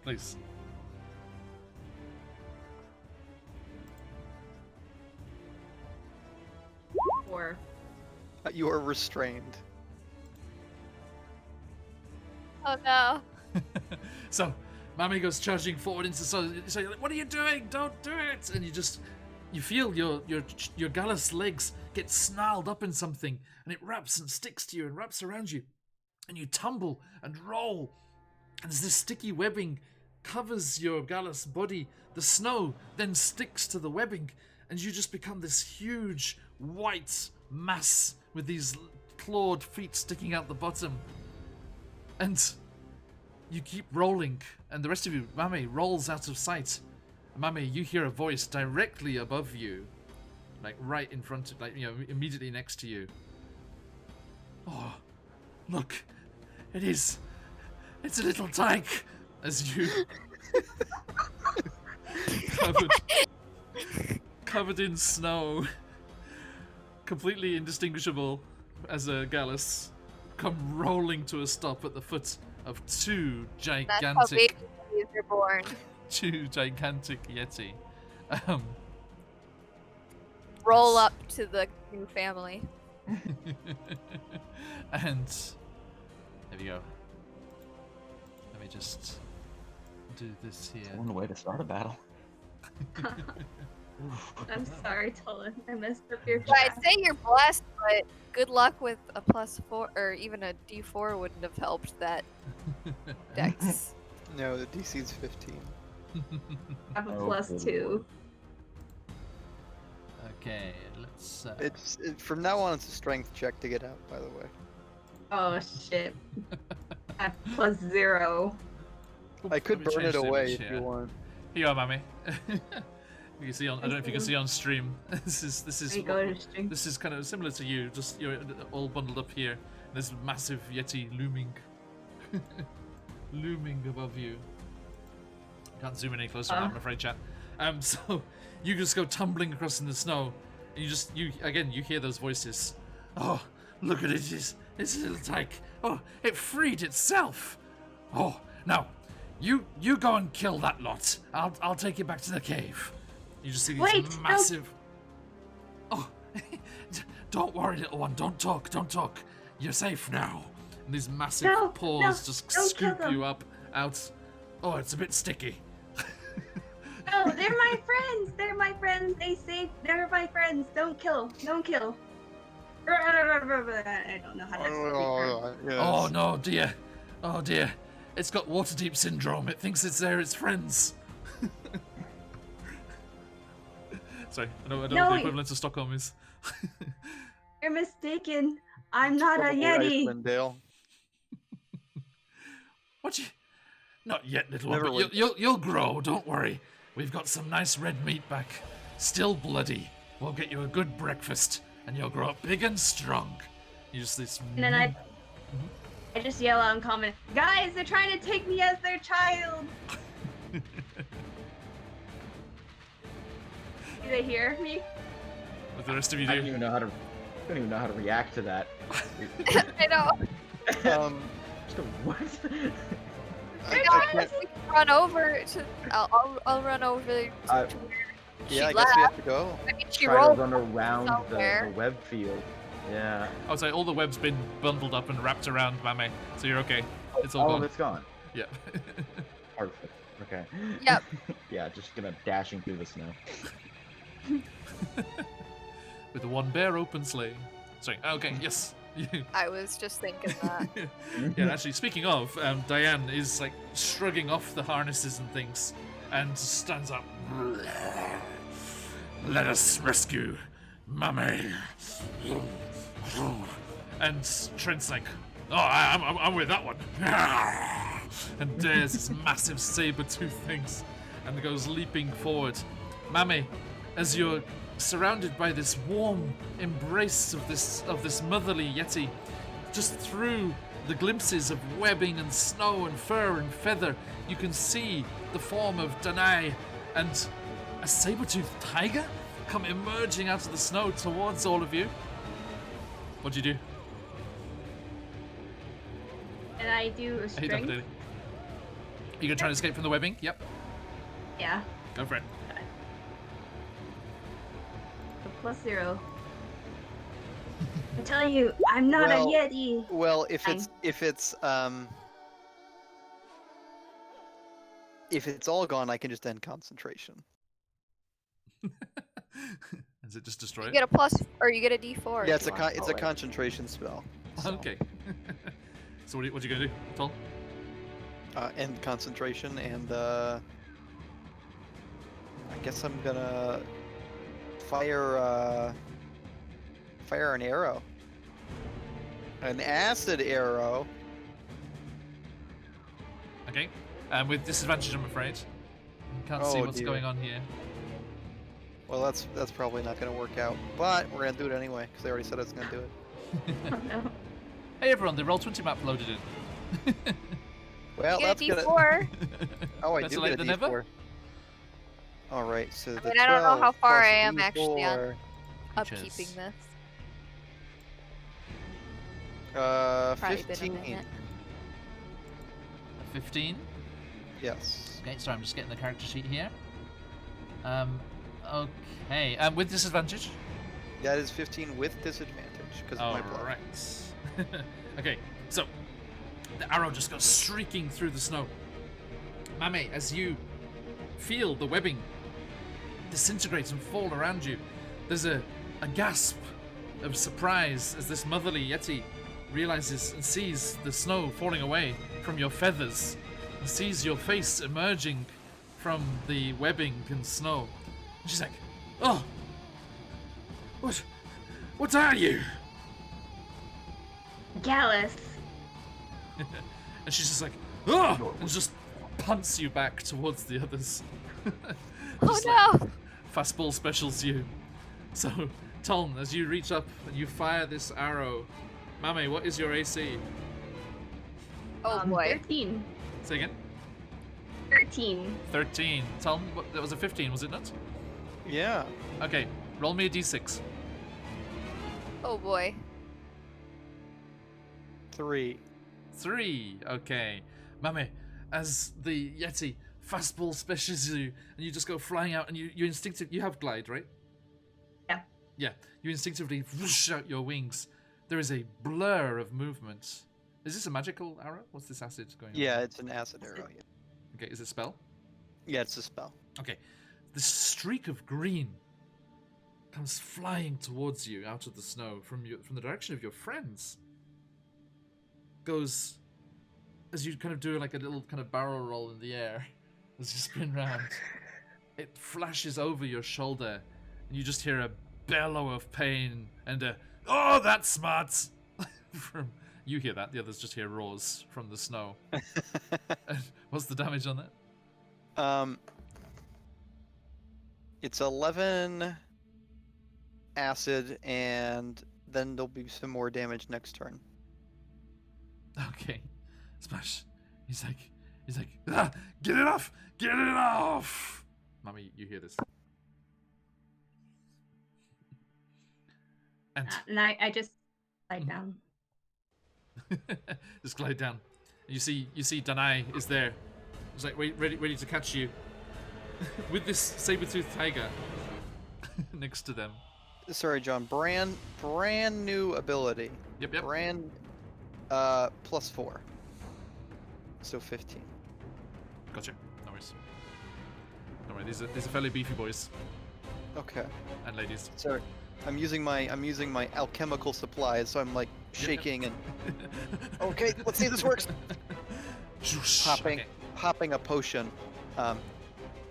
Please.
or
You are restrained.
Oh no.
So, Mame goes charging forward into the so you're like, "What are you doing? Don't do it!" And you feel your Gallus legs get snarled up in something, and it wraps and sticks to you and wraps around you, and you tumble and roll, and as this sticky webbing covers your Gallus body, the snow then sticks to the webbing, and you just become this huge white mass with these clawed feet sticking out the bottom. And you keep rolling, and the rest of you, Mame, rolls out of sight. Mame, you hear a voice directly above you, like right in front of, like, you know, immediately next to you. "Oh, look, it's a little tyke," as you covered in snow, completely indistinguishable as a Gallus, come rolling to a stop at the foot of two
That's how
gigantic
babies are born.
Yeti.
Roll up to the new family.
And there we go. Let me just do this here.
One way to start a battle.
I'm sorry, Tolan. I messed up your
Yeah, I'd
chat.
say you're blessed, but good luck with a +4 or even a D4 wouldn't have helped that dex.
No, the DC's 15.
I have a
Oh,
plus
good
2.
lord.
Okay, let's.
From now on, it's a strength check to get out. By the way,
Oh shit. I have plus 0.
I could
Let me
burn
change
it
the
away
image
if
here.
you want.
Here you are, Mame. You can see on. I don't know if you can see on stream. This is.
I go to stream.
This is kind of similar to you. Just you're all bundled up here. This massive Yeti looming above you. Can't zoom in any closer, I'm afraid, chat. So you just go tumbling across in the snow, and you hear those voices. "Oh, look at it! It's a little tyke. Oh, it freed itself. Oh, now you go and kill that lot. I'll take you back to the cave." You just see these
Wait, no.
massive. Oh, don't worry, little one. Don't talk. You're safe now. And these massive
No,
paws
no,
just
don't
scoop
kill them.
you up out. Oh, it's a bit sticky.
No, they're my friends. They're my friends. They're my friends. Don't kill. Don't kill. I don't know how to speak.
Oh no, dear. Oh dear. It's got Waterdeep syndrome. It thinks it's its friends. Sorry, I don't know what
No,
the
wait.
equivalent to Stockholm is.
You're mistaken. I'm not a
Probably
Yeti.
Iceland Dale.
What you? Not yet, little one,
Never
but
would.
you'll grow. Don't worry. We've got some nice red meat back, still bloody. We'll get you a good breakfast, and you'll grow up big and strong. You just this.
And then I just yell out in comment, guys, they're trying to take me as their child. Do they hear me?
What the rest of you
I don't
do?
even know how to react to that.
I know.
Just go, what?
I
Guys,
can't-
we can run over to. I'll run over to
I-
where she
yeah, I guess
left.
we have to go.
I mean, she
Try to
rolled
run around the
somewhere.
web field. Yeah.
I would say all the web's been bundled up and wrapped around Mame, so you're okay. It's all
All
gone.
of it's gone.
Yeah.
Perfect. Okay.
Yep.
Yeah, just gonna dashing through the snow.
With the one bare open sleigh. Sorry. Okay. Yes.
I was just thinking that.
Yeah. Actually, speaking of, Diane is like shrugging off the harnesses and things, and stands up. Let us rescue Mame. And Trent's like, oh, I'm with that one. And dares this massive saber-tooth things, and goes leaping forward. Mame, as you're surrounded by this warm embrace of this motherly yeti, just through the glimpses of webbing and snow and fur and feather, you can see the form of Danai and a saber-toothed tiger come emerging out of the snow towards all of you. What'd you do?
And I do a
Hey,
string.
definitely. You gonna try and escape from the webbing? Yep.
Yeah.
Go for it.
A +0. I'm telling you, I'm not
Well,
a Yeti.
Well, if
Fine.
it's all gone, I can just end concentration.
Is it just destroy
You
it?
get a plus, or you get a D4.
Yeah,
if you want to
it's
roll
a
it.
concentration spell. so,
Okay. So what you gonna do, Tom?
End concentration, and I guess I'm gonna fire an arrow, an acid arrow.
Okay. With disadvantage, I'm afraid. You can't see
Oh,
what's
dear.
going on here.
Well, that's probably not gonna work out, but we're gonna do it anyway because I already said I was gonna do it.
Oh, no.
Hey everyone, the Roll20 map loaded in.
Well,
You get
that's
a
gonna.
D4.
Oh, I
Better
do
late
get a
than
D4.
never?
All right, so the
mean, I don't know
12
how far
plus
I am actually on
D4,
Upkeeping this. Probably been a
15.
minute.
15.
Yes.
Okay, sorry, I'm just getting the character sheet here. Okay. With disadvantage.
That is 15 with disadvantage because of my blood.
Alright. Okay, so the arrow just goes streaking through the snow. Mame, as you feel the webbing disintegrate and fall around you, there's a gasp of surprise as this motherly yeti realizes and sees the snow falling away from your feathers and sees your face emerging from the webbing and snow. And she's like, oh, what are you?
Gallus.
And she's just like, oh, and just punts you back towards the others.
Oh
Just like
no!
fastball specials you. So, Tom, as you reach up and you fire this arrow, Mame, what is your AC?
Oh boy.
13.
Say again?
13.
13. Tom, that was a 15, was it not?
Yeah.
Okay, roll me a d6.
Oh boy.
3.
3. Okay. Mame, as the Yeti fastball specials you and you just go flying out and you instinctively, you have glide, right?
Yeah.
Yeah, you instinctively whoosh out your wings. There is a blur of movement. Is this a magical arrow? What's this acid going on?
Yeah, it's an acid arrow. Yeah.
Okay, is it spell?
Yeah, it's a spell.
Okay. This streak of green comes flying towards you out of the snow from the direction of your friends. Goes as you kind of do like a little kind of barrel roll in the air as you spin round. It flashes over your shoulder and you just hear a bellow of pain and a "Oh, that's smart" from You hear that. The others just hear roars from the snow. What's the damage on that?
It's 11 acid, and then there'll be some more damage next turn.
Okay. Smash. He's like, ah, get it off! Get it off! Mommy, you hear this. And
I just lie down.
just glide down. You see Danai is there. He's like, wait, ready to catch you. With this saber-toothed tiger next to them.
Sorry, John. Brand new ability.
Yep.
Brand +4. So 15.
Gotcha. No worries. Don't worry, these are fairly beefy boys
Okay.
and ladies.
Sorry. I'm using my alchemical supplies, so I'm like shaking and okay, let's see if this works. Popping a potion.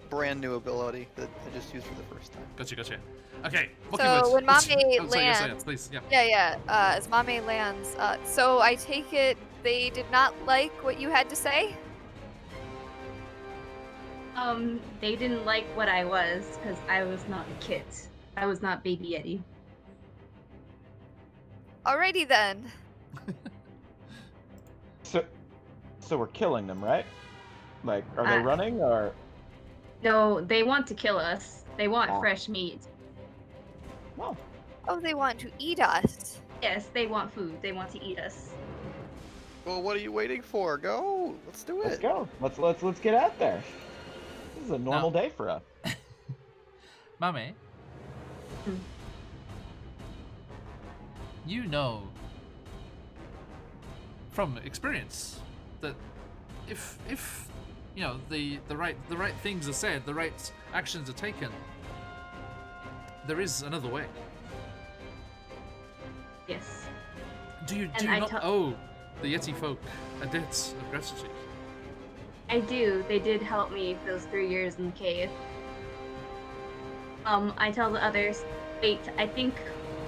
Brand new ability that I just used for the first time.
Gotcha. Okay.
So when Mame lands,
sorry, please. Yeah.
yeah. As Mame lands, so I take it they did not like what you had to say.
They didn't like what I was because I was not a kid. I was not Baby Eddie.
Alrighty then.
So we're killing them, right? Like, are they running or?
No, they want to kill us. They want
Ah.
fresh meat.
Well,
Oh, they want to eat us.
Yes, they want food. They want to eat us.
Well, what are you waiting for? Go. Let's do it.
let's go. Let's get out there. This is a normal day for us.
Mame.
Hmm.
You know from experience that if you know the right things are said, the right actions are taken, there is another way.
Yes.
Do you
And I
not
tell-
owe the Yeti folk a debt of gratitude?
I do. They did help me for those 3 years in the cave. I tell the others, wait, I think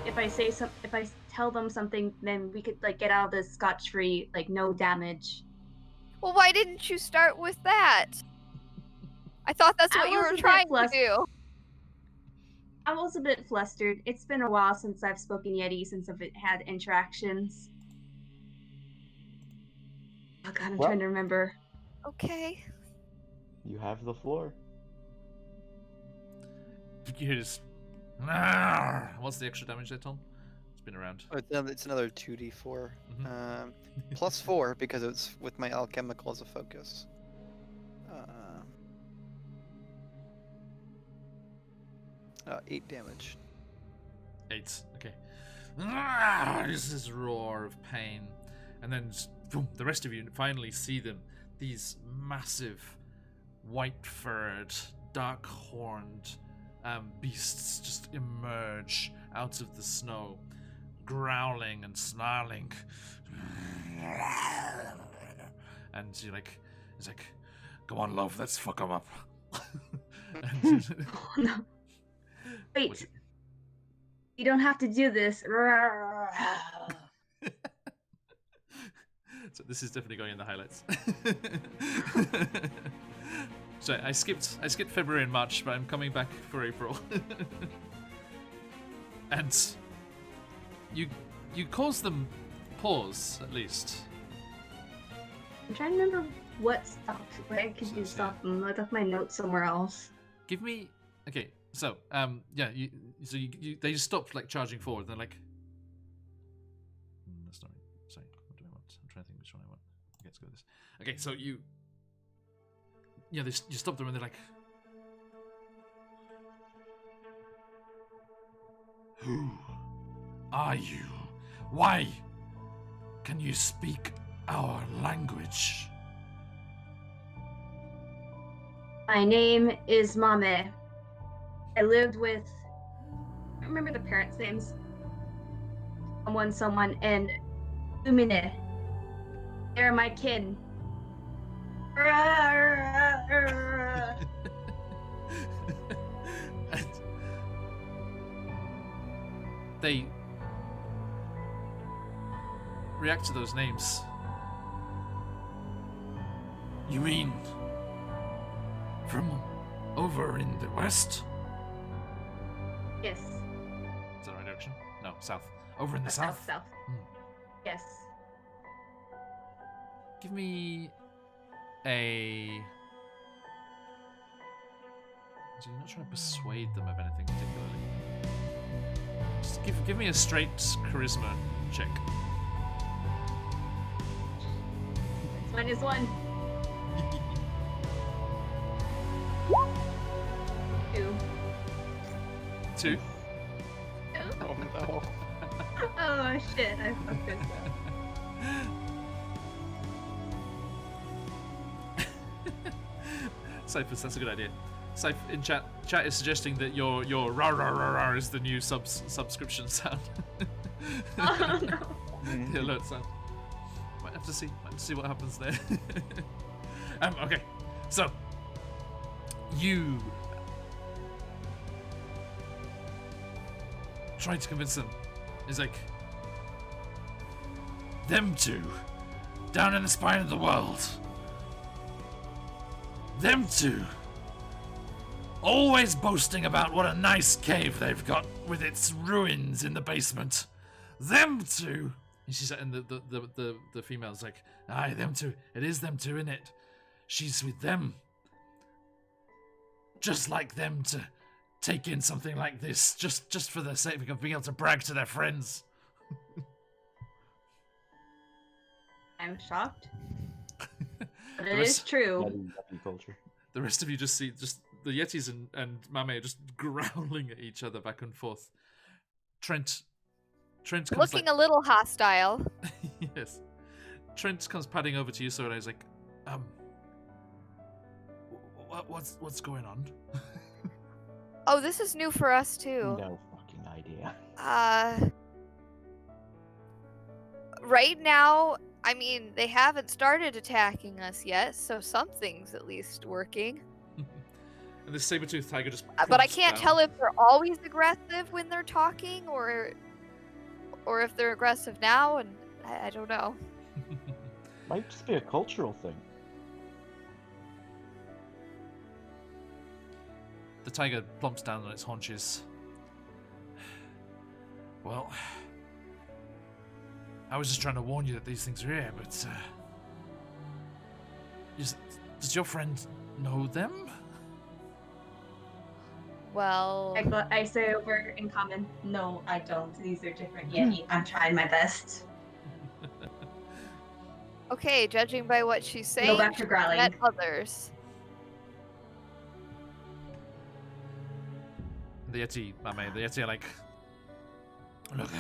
if I tell them something, then we could like get out of this scotch-free, like no damage.
Well, why didn't you start with that? I thought that's
I
what you
was
were
a bit
trying to
flus-
do.
I was a bit flustered. It's been a while since I've spoken Yeti, since I've had interactions. Oh god, I'm
Well-
trying to remember.
Okay.
You have the floor.
You hear this. "Arr!" What's the extra damage there, Tom? It's been around.
Oh, it's another 2d4.
Mhm.
+4 because it's with my alchemical as a focus. 8 damage.
8. Okay. "Arr!" This is roar of pain, and then boom, the rest of you finally see them. These massive, white-furred, dark-horned beasts just emerge out of the snow, growling and snarling. And you're like, it's like, come on, love, let's fuck them up. And-
Oh, no.
Was
Wait,
it-
you don't have to do this.
So this is definitely going in the highlights. So I skipped February and March, but I'm coming back for April. And you caused them pause at least.
I'm trying to remember what stopped. Where I could do stop them. I left my notes somewhere else.
Give me okay. So yeah, you they just stopped like charging forward. They're like, that's not right. Sorry, what do I want? I'm trying to think which one I want. Okay, let's go with this. Okay, so you stop them and they're like, who are you? Why can you speak our language?
My name is Mame. I lived with. I don't remember the parents' names. Someone, and Lumine. They're my kin.
And react to those names. You mean from over in the west?
Yes.
Is that the right direction? No, south. Over in the south?
South.
Hmm.
Yes.
Give me a... So you're not trying to persuade them of anything particularly. Just give me a straight charisma check.
-1. 2.
2.
Oh no.
Oh shit, I fucked this up.
Cyphers, that's a good idea. In chat is suggesting that your rah rah rah rah is the new subscription sound.
Oh no.
The alert sound. Might have to see what happens there. Okay, so you try to convince them. It's like them two down in the spine of the world. Them two always boasting about what a nice cave they've got with its ruins in the basement. Them two. And she's and the female's like, aye, them two. It is them two, innit? She's with them. Just like them to take in something like this, just for the sake of being able to brag to their friends.
I'm shocked. But it
The
is
rest-
true.
Yuppie culture.
The rest of you just see the Yetis and Mame are just growling at each other back and forth. Trent comes
Looking a little hostile.
yes. Trent comes padding over to you, so he's like, what's going on?
Oh, this is new for us too.
No fucking idea.
Right now, I mean, they haven't started attacking us yet, so something's at least working.
And this saber-toothed tiger just.
But I
plumps
can't
down.
tell if they're always aggressive when they're talking, or if they're aggressive now, and I don't know.
Might just be a cultural thing.
The tiger plumps down on its haunches. Well, I was just trying to warn you that these things are here, but does your friend know them?
Well,
I say over in common, no, I don't. These are different Yeti. I'm trying my best.
okay, judging by what she's saying,
Go back to
she's
growling.
met others.
The Yeti, Mame, the Yeti are like, look,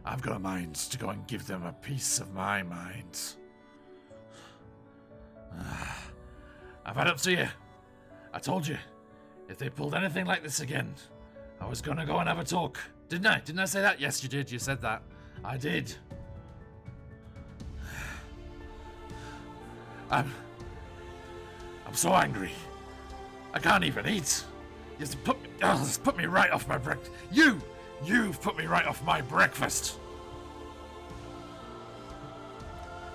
I've got a mind to go and give them a piece of my mind. I've had up to you. I told you, if they pulled anything like this again, I was gonna go and have a talk. Didn't I? Didn't I say that? Yes, you did. You said that. I did. I'm so angry. I can't even eat. You just put me right off my breakfast. You've put me right off my breakfast.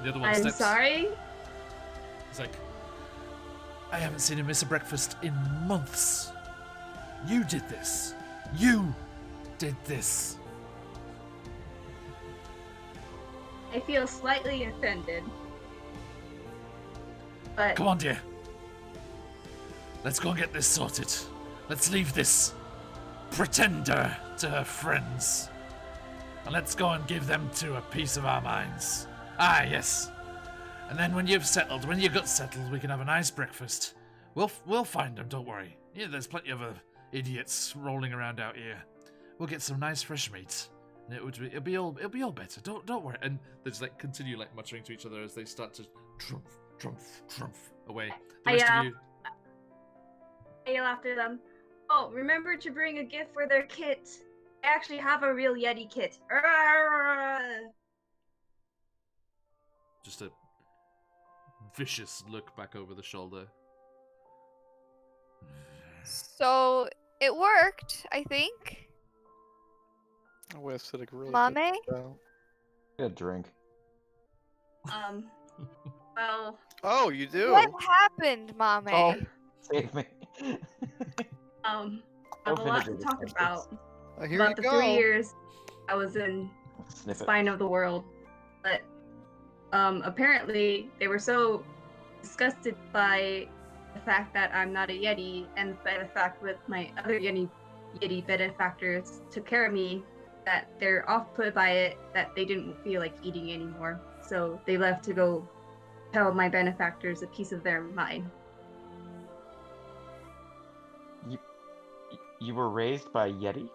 The other one
I'm
steps.
sorry.
He's like, I haven't seen him miss a breakfast in months. You did this. You did this.
I feel slightly offended. But
Come on, dear. Let's go and get this sorted. Let's leave this pretender to her friends. And let's go and give them two a piece of our minds. Ah, yes. And then when you've got settled, we can have a nice breakfast. We'll find them, don't worry. Yeah, there's plenty of idiots rolling around out here. We'll get some nice fresh meat. And it'll be all better. Don't worry. And they just continue muttering to each other as they start to trump away. The rest of you.
I yell after them. Oh, remember to bring a gift for their kit. I actually have a real Yeti kit.
Just a vicious look back over the shoulder.
So it worked, I think.
Oh, I said a really
Mame?
good spell.
Get a drink.
Well,
Oh, you do?
What happened, Mame?
Oh, save me.
I
No
have a lot to
vinegar
talk
this
about.
Here
About
you
the
go.
3 years I was in
Sniff it.
Spine of the World. But apparently they were so disgusted by the fact that I'm not a Yeti and by the fact that my other Yeti benefactors took care of me that they're off put by it that they didn't feel like eating anymore. So they left to go tell my benefactors a piece of their mind.
You were raised by Yeti?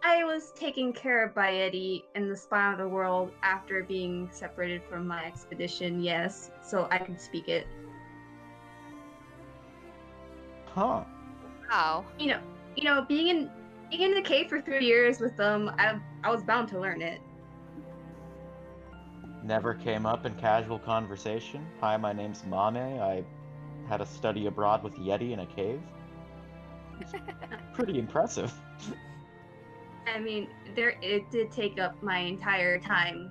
I was taken care of by Yeti in the Spine of the World after being separated from my expedition, yes, so I can speak it.
Huh.
Wow.
You know, being in the cave for 3 years with them, I was bound to learn it.
Never came up in casual conversation. Hi, my name's Mame. I had a study abroad with Yeti in a cave. It's pretty impressive.
I mean, it did take up my entire time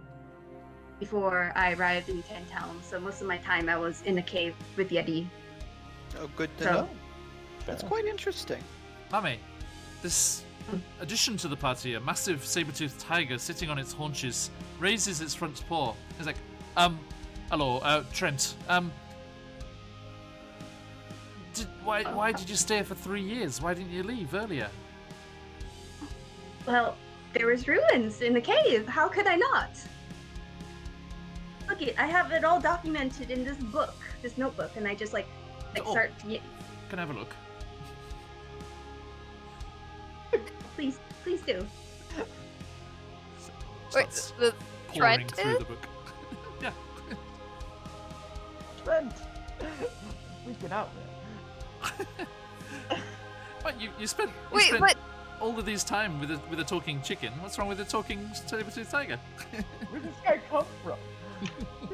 before I arrived in 10 Towns, so most of my time I was in the cave with Yeti.
Oh, good to
So-
know. That's
Fair.
quite interesting.
Mame, this addition to the party, a massive saber-toothed tiger sitting on its haunches, raises its front paw. It's like, hello, Trent. Why did you stay for 3 years? Why didn't you leave earlier?
Well, there was ruins in the cave. How could I not? Look it, I have it all documented in this book, this notebook, and I just like
Oh.
start.
Can I have a look?
Please do.
Wait,
Starts
the
pouring
Trent
through
is?
the book. Yeah.
Trent! Freaking out, man.
What, you spent
Wait,
spent
but
all of these time with a talking chicken. What's wrong with a talking saber-toothed tiger?
Where did this guy come from?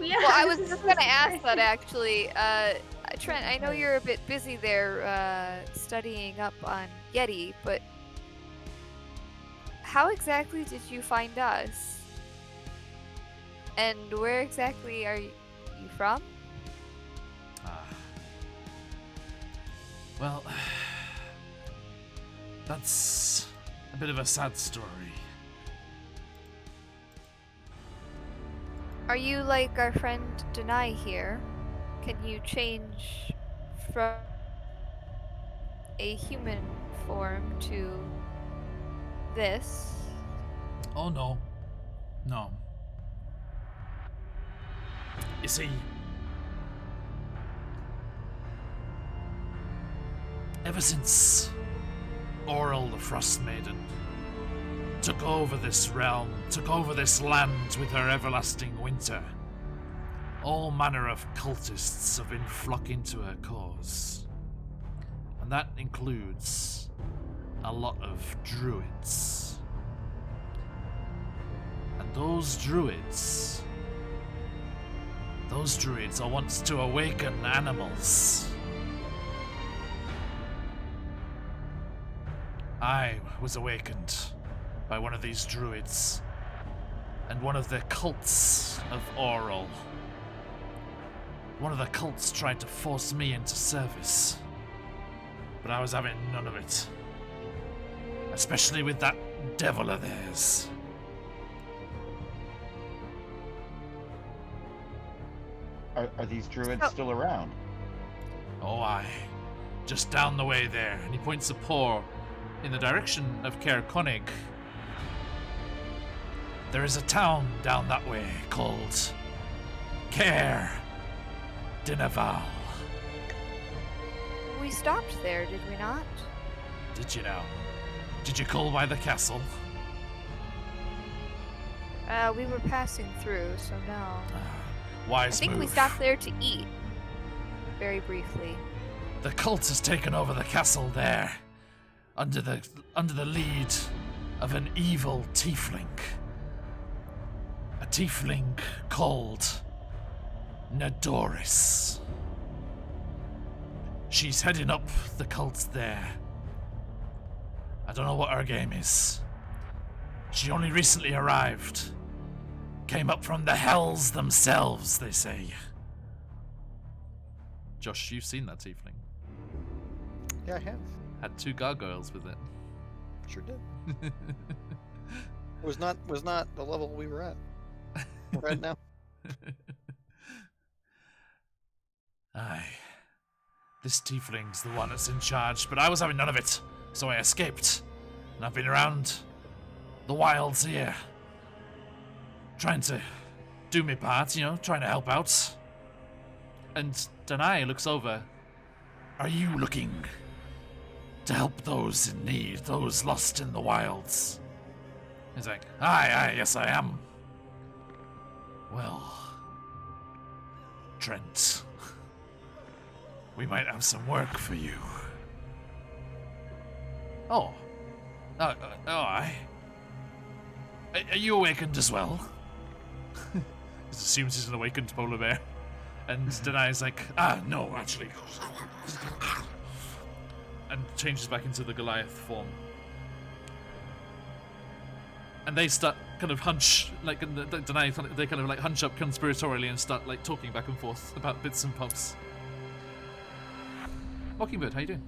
Yeah.
well, I was
this
just
is
gonna ask
crazy.
that actually. Trent, I know you're a bit busy there studying up on Yeti, but how exactly did you find us? And where exactly are you from?
Well, that's a bit of a sad story.
Are you like our friend Denai here? Can you change from a human form to this?
Oh no. No. You see, ever since Oral the Frostmaiden took over this realm, took over this land with her everlasting winter, all manner of cultists have been flocking to her cause. And that includes a lot of druids. And those druids are wont to awaken animals. I was awakened by one of these druids, and one of the cults of Oral. One of the cults tried to force me into service, but I was having none of it. Especially with that devil of theirs.
Are these druids
So-
still around?
Oh, aye. Just down the way there, and he points a paw in the direction of Caer Konig. There is a town down that way called Caer Dinaval.
We stopped there, did we not?
Did you know? Did you call by the castle?
We were passing through, so no.
Ah,
I
wise
think we
move.
stopped there to eat. Very briefly.
The cult has taken over the castle there, under the lead of an evil tiefling. A tiefling called Nadoris. She's heading up the cult there. I don't know what her game is, She only recently arrived. Came up from the hells themselves, they say. Josh, you've seen that tiefling.
Yeah, I have.
Had 2 gargoyles with it.
Sure did. Was not the level we were at. We're at now.
Aye. This tiefling's the one that's in charge, but I was having none of it, so I escaped. And I've been around the wilds here, trying to do my part, you know, trying to help out. And Danai looks over. Are you looking to help those in need, those lost in the wilds? He's like, aye, yes I am. Well, Trent, we might have some work for you. Aye. Are you awakened as well? He assumes he's an awakened polar bear. And Denai's like, no, actually. And changes back into the Goliath form. And they start kind of hunch, like, and Denai, they kind of like hunch up conspiratorially and start like talking back and forth about bits and bobs. Mockingbird, how you doing?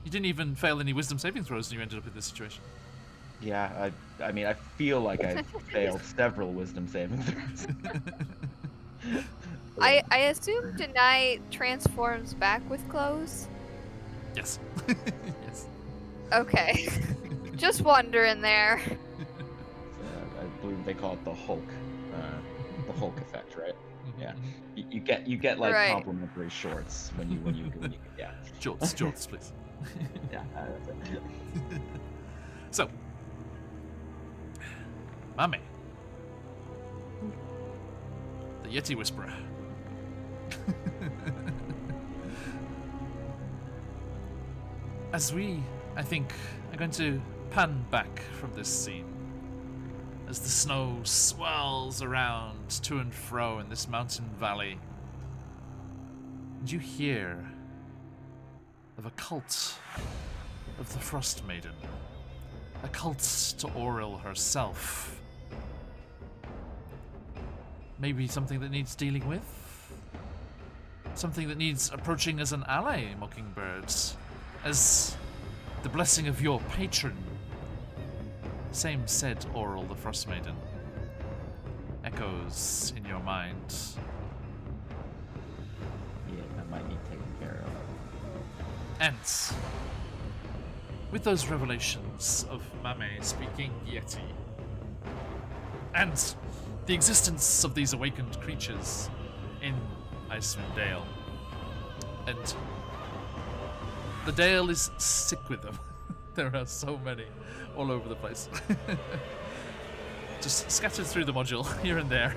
You didn't even fail any wisdom saving throws and you ended up in this situation.
Yeah, I mean, I feel like I failed several wisdom saving throws.
I assume Denai transforms back with clothes?
Yes. Yes.
Okay. Just wondering there.
I believe they call it the Hulk effect, right? Yeah. You get like
Right.
complimentary shorts when you yeah.
Jorts, please.
Yeah, that's it.
So, Mame, the Yeti Whisperer. As we, I think, are going to pan back from this scene, as the snow swirls around to and fro in this mountain valley, and you hear of a cult of the Frostmaiden, a cult to Auril herself. Maybe something that needs dealing with? Something that needs approaching as an ally, Mockingbird, as the blessing of your patron. Same said Auril the Frostmaiden. Echoes in your mind.
Yeah, that might need taken care of.
And with those revelations of Mame speaking Yeti, and the existence of these awakened creatures in Icewind Dale, and the Dale is sick with them. There are so many all over the place. Just scattered through the module here and there.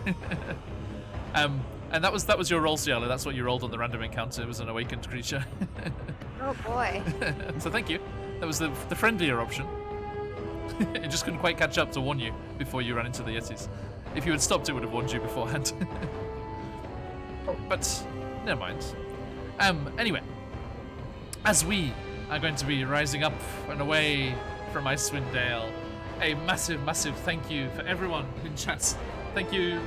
And that was your roll, Ciala. That's what you rolled on the random encounter. It was an awakened creature.
Oh boy.
So thank you. That was the friendlier option. It just couldn't quite catch up to warn you before you ran into the Yetis. If you had stopped, it would have warned you beforehand. But never mind. Anyway, as we are going to be rising up and away from Icewind Dale, a massive, massive thank you for everyone in chat. Thank you,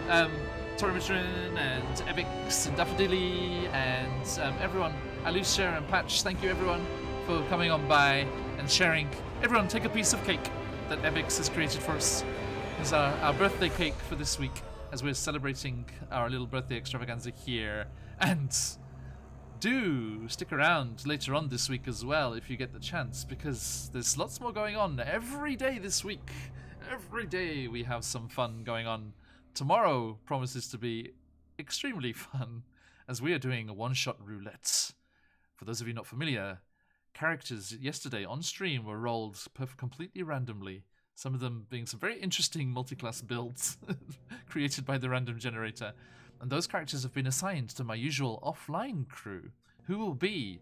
Torimitrin and Ebix and Daffodilly and everyone, Alicia and Patch. Thank you everyone for coming on by and sharing. Everyone take a piece of cake that Ebix has created for us. It's our birthday cake for this week as we're celebrating our little birthday extravaganza here. And do stick around later on this week as well if you get the chance, because there's lots more going on every day this week. Every day we have some fun going on. Tomorrow promises to be extremely fun as we are doing a one-shot roulette. For those of you not familiar, characters yesterday on stream were rolled completely randomly, some of them being some very interesting multi-class builds created by the random generator. And those characters have been assigned to my usual offline crew, who will be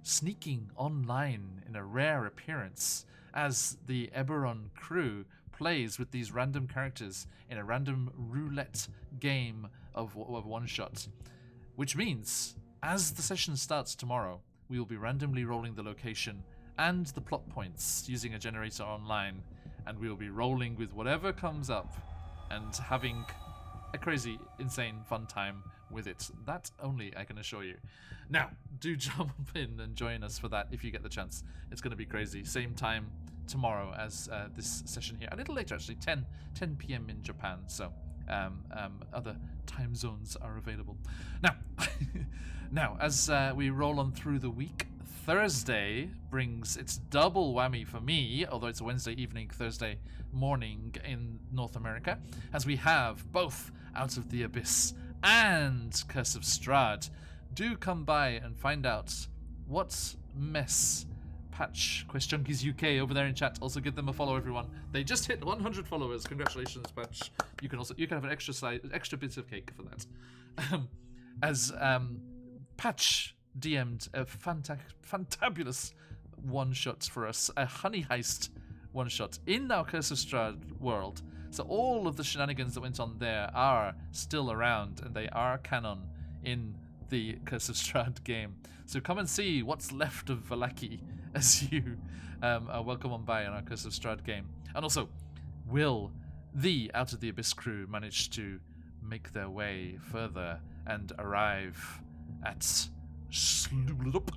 sneaking online in a rare appearance as the Eberron crew plays with these random characters in a random roulette game of one-shot. Which means, as the session starts tomorrow, we will be randomly rolling the location and the plot points using a generator online. and we'll be rolling with whatever comes up and having a crazy, insane, fun time with it. That only I can assure you. Now, do jump in and join us for that if you get the chance. It's going to be crazy. Same time tomorrow as this session here. A little later, actually, 10 p.m. in Japan. So other time zones are available. Now, as we roll on through the week, Thursday brings its double whammy for me, although it's a Wednesday evening, Thursday morning in North America, as we have both Out of the Abyss and Curse of Strahd. Do come by and find out what mess Patch Junkies UK over there in chat. Also give them a follow, everyone. They just hit 100 followers. Congratulations, Patch. You can have an extra bit of cake for that. As Patch DM'd a fantabulous one-shot for us, a honey heist one-shot in our Curse of Strahd world. So all of the shenanigans that went on there are still around, and they are canon in the Curse of Strahd game. So come and see what's left of Vallaki as you are welcome on by in our Curse of Strahd game. And also, will the Out of the Abyss crew manage to make their way further and arrive at Slulup,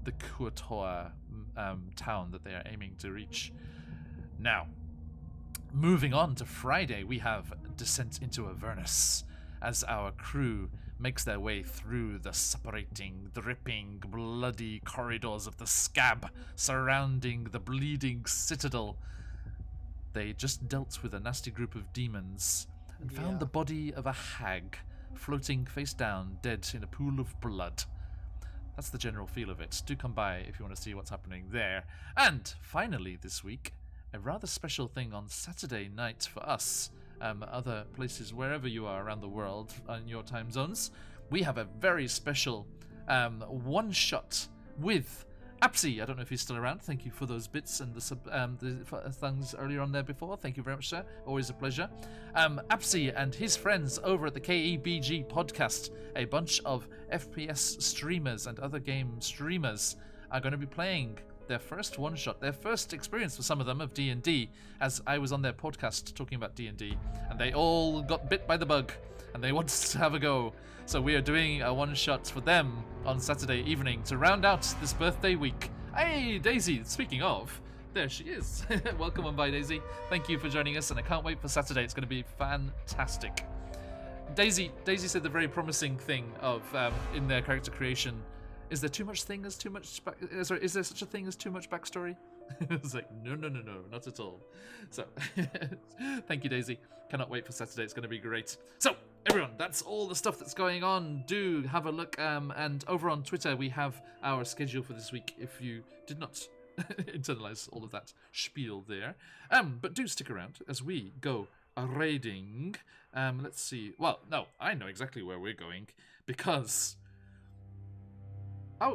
the Kuatoa town that they are aiming to reach? Now, moving on to Friday, we have Descent into Avernus, as our crew makes their way through the separating, dripping, bloody corridors of the scab surrounding the bleeding citadel. They just dealt with a nasty group of demons and found the body of a hag floating face down, dead in a pool of blood. That's the general feel of it. Do come by if you want to see what's happening there. And finally this week, a rather special thing on Saturday night for us. Other places, wherever you are around the world in your time zones, we have a very special one-shot with Apsy. I don't know if he's still around. Thank you for those bits and the things earlier on there before. Thank you very much, sir. Always a pleasure. Apsy and his friends over at the KEBG podcast, a bunch of FPS streamers and other game streamers, are going to be playing their first one-shot, their first experience for some of them of D&D, as I was on their podcast talking about D&D, and they all got bit by the bug, and they want to have a go. So we are doing a one-shot for them on Saturday evening to round out this birthday week. Hey, Daisy, speaking of, there she is. Welcome on by, Daisy. Thank you for joining us, and I can't wait for Saturday. It's going to be fantastic. Daisy said the very promising thing of, in their character creation, is there too much thing as too much is there such a thing as too much backstory? It's like, no, not at all. So, thank you, Daisy. Cannot wait for Saturday. It's going to be great. So, everyone, that's all the stuff that's going on. Do have a look. And over on Twitter, we have our schedule for this week, if you did not internalize all of that spiel there. But do stick around as we go raiding. Let's see. Well, no, I know exactly where we're going, because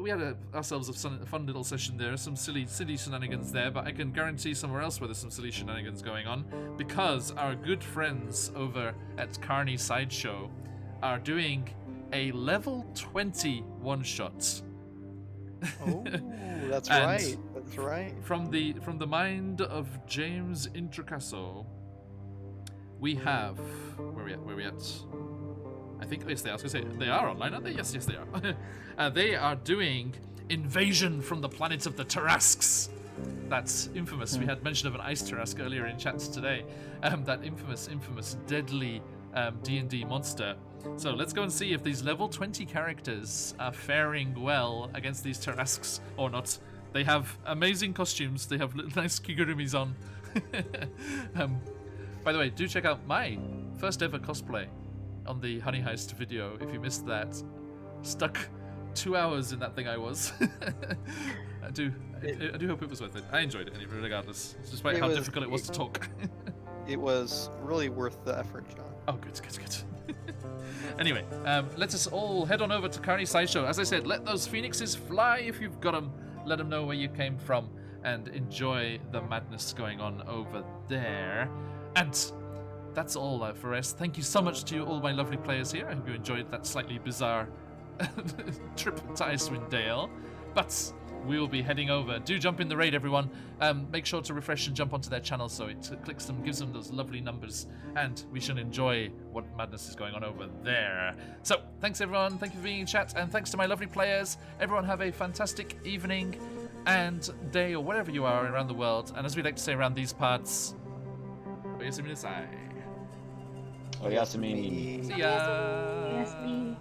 we had ourselves a fun little session there, some silly shenanigans there, but I can guarantee somewhere else where there's some silly shenanigans going on, because our good friends over at Carney Sideshow are doing a level 20 one-shot.
Oh, that's right. That's right.
From the mind of James Intricasso, we have where we at? I think, yes, they are. I was going to say, they are online, aren't they? Yes, they are. They are doing Invasion from the Planet of the Tarrasques. That's infamous. We had mention of an ice Tarrasque earlier in chat today. That infamous, deadly D&D monster. So let's go and see if these level 20 characters are faring well against these Tarrasques or not. They have amazing costumes. They have nice kigurumis on. By the way, do check out my first ever cosplay on the Honey Heist video, if you missed that. Stuck 2 hours in that thing I was. I do hope it was worth it. I enjoyed it anyway, regardless, despite how difficult it was to talk.
It was really worth the effort, John.
Oh, good. Anyway, let us all head on over to Carney Sideshow. As I said, let those phoenixes fly if you've got them. Let them know where you came from and enjoy the madness going on over there. And that's all for us. Thank you so much to all my lovely players here. I hope you enjoyed that slightly bizarre trip to Icewind Dale. But we will be heading over. Do jump in the raid, everyone. Make sure to refresh and jump onto their channel so it clicks them, gives them those lovely numbers, and we should enjoy what madness is going on over there. So, thanks everyone. Thank you for being in chat, and thanks to my lovely players. Everyone have a fantastic evening and day, or wherever you are around the world. And as we like to say around these parts, Oyasumi nasai.
Oyasumi.
See ya.
Yes, me.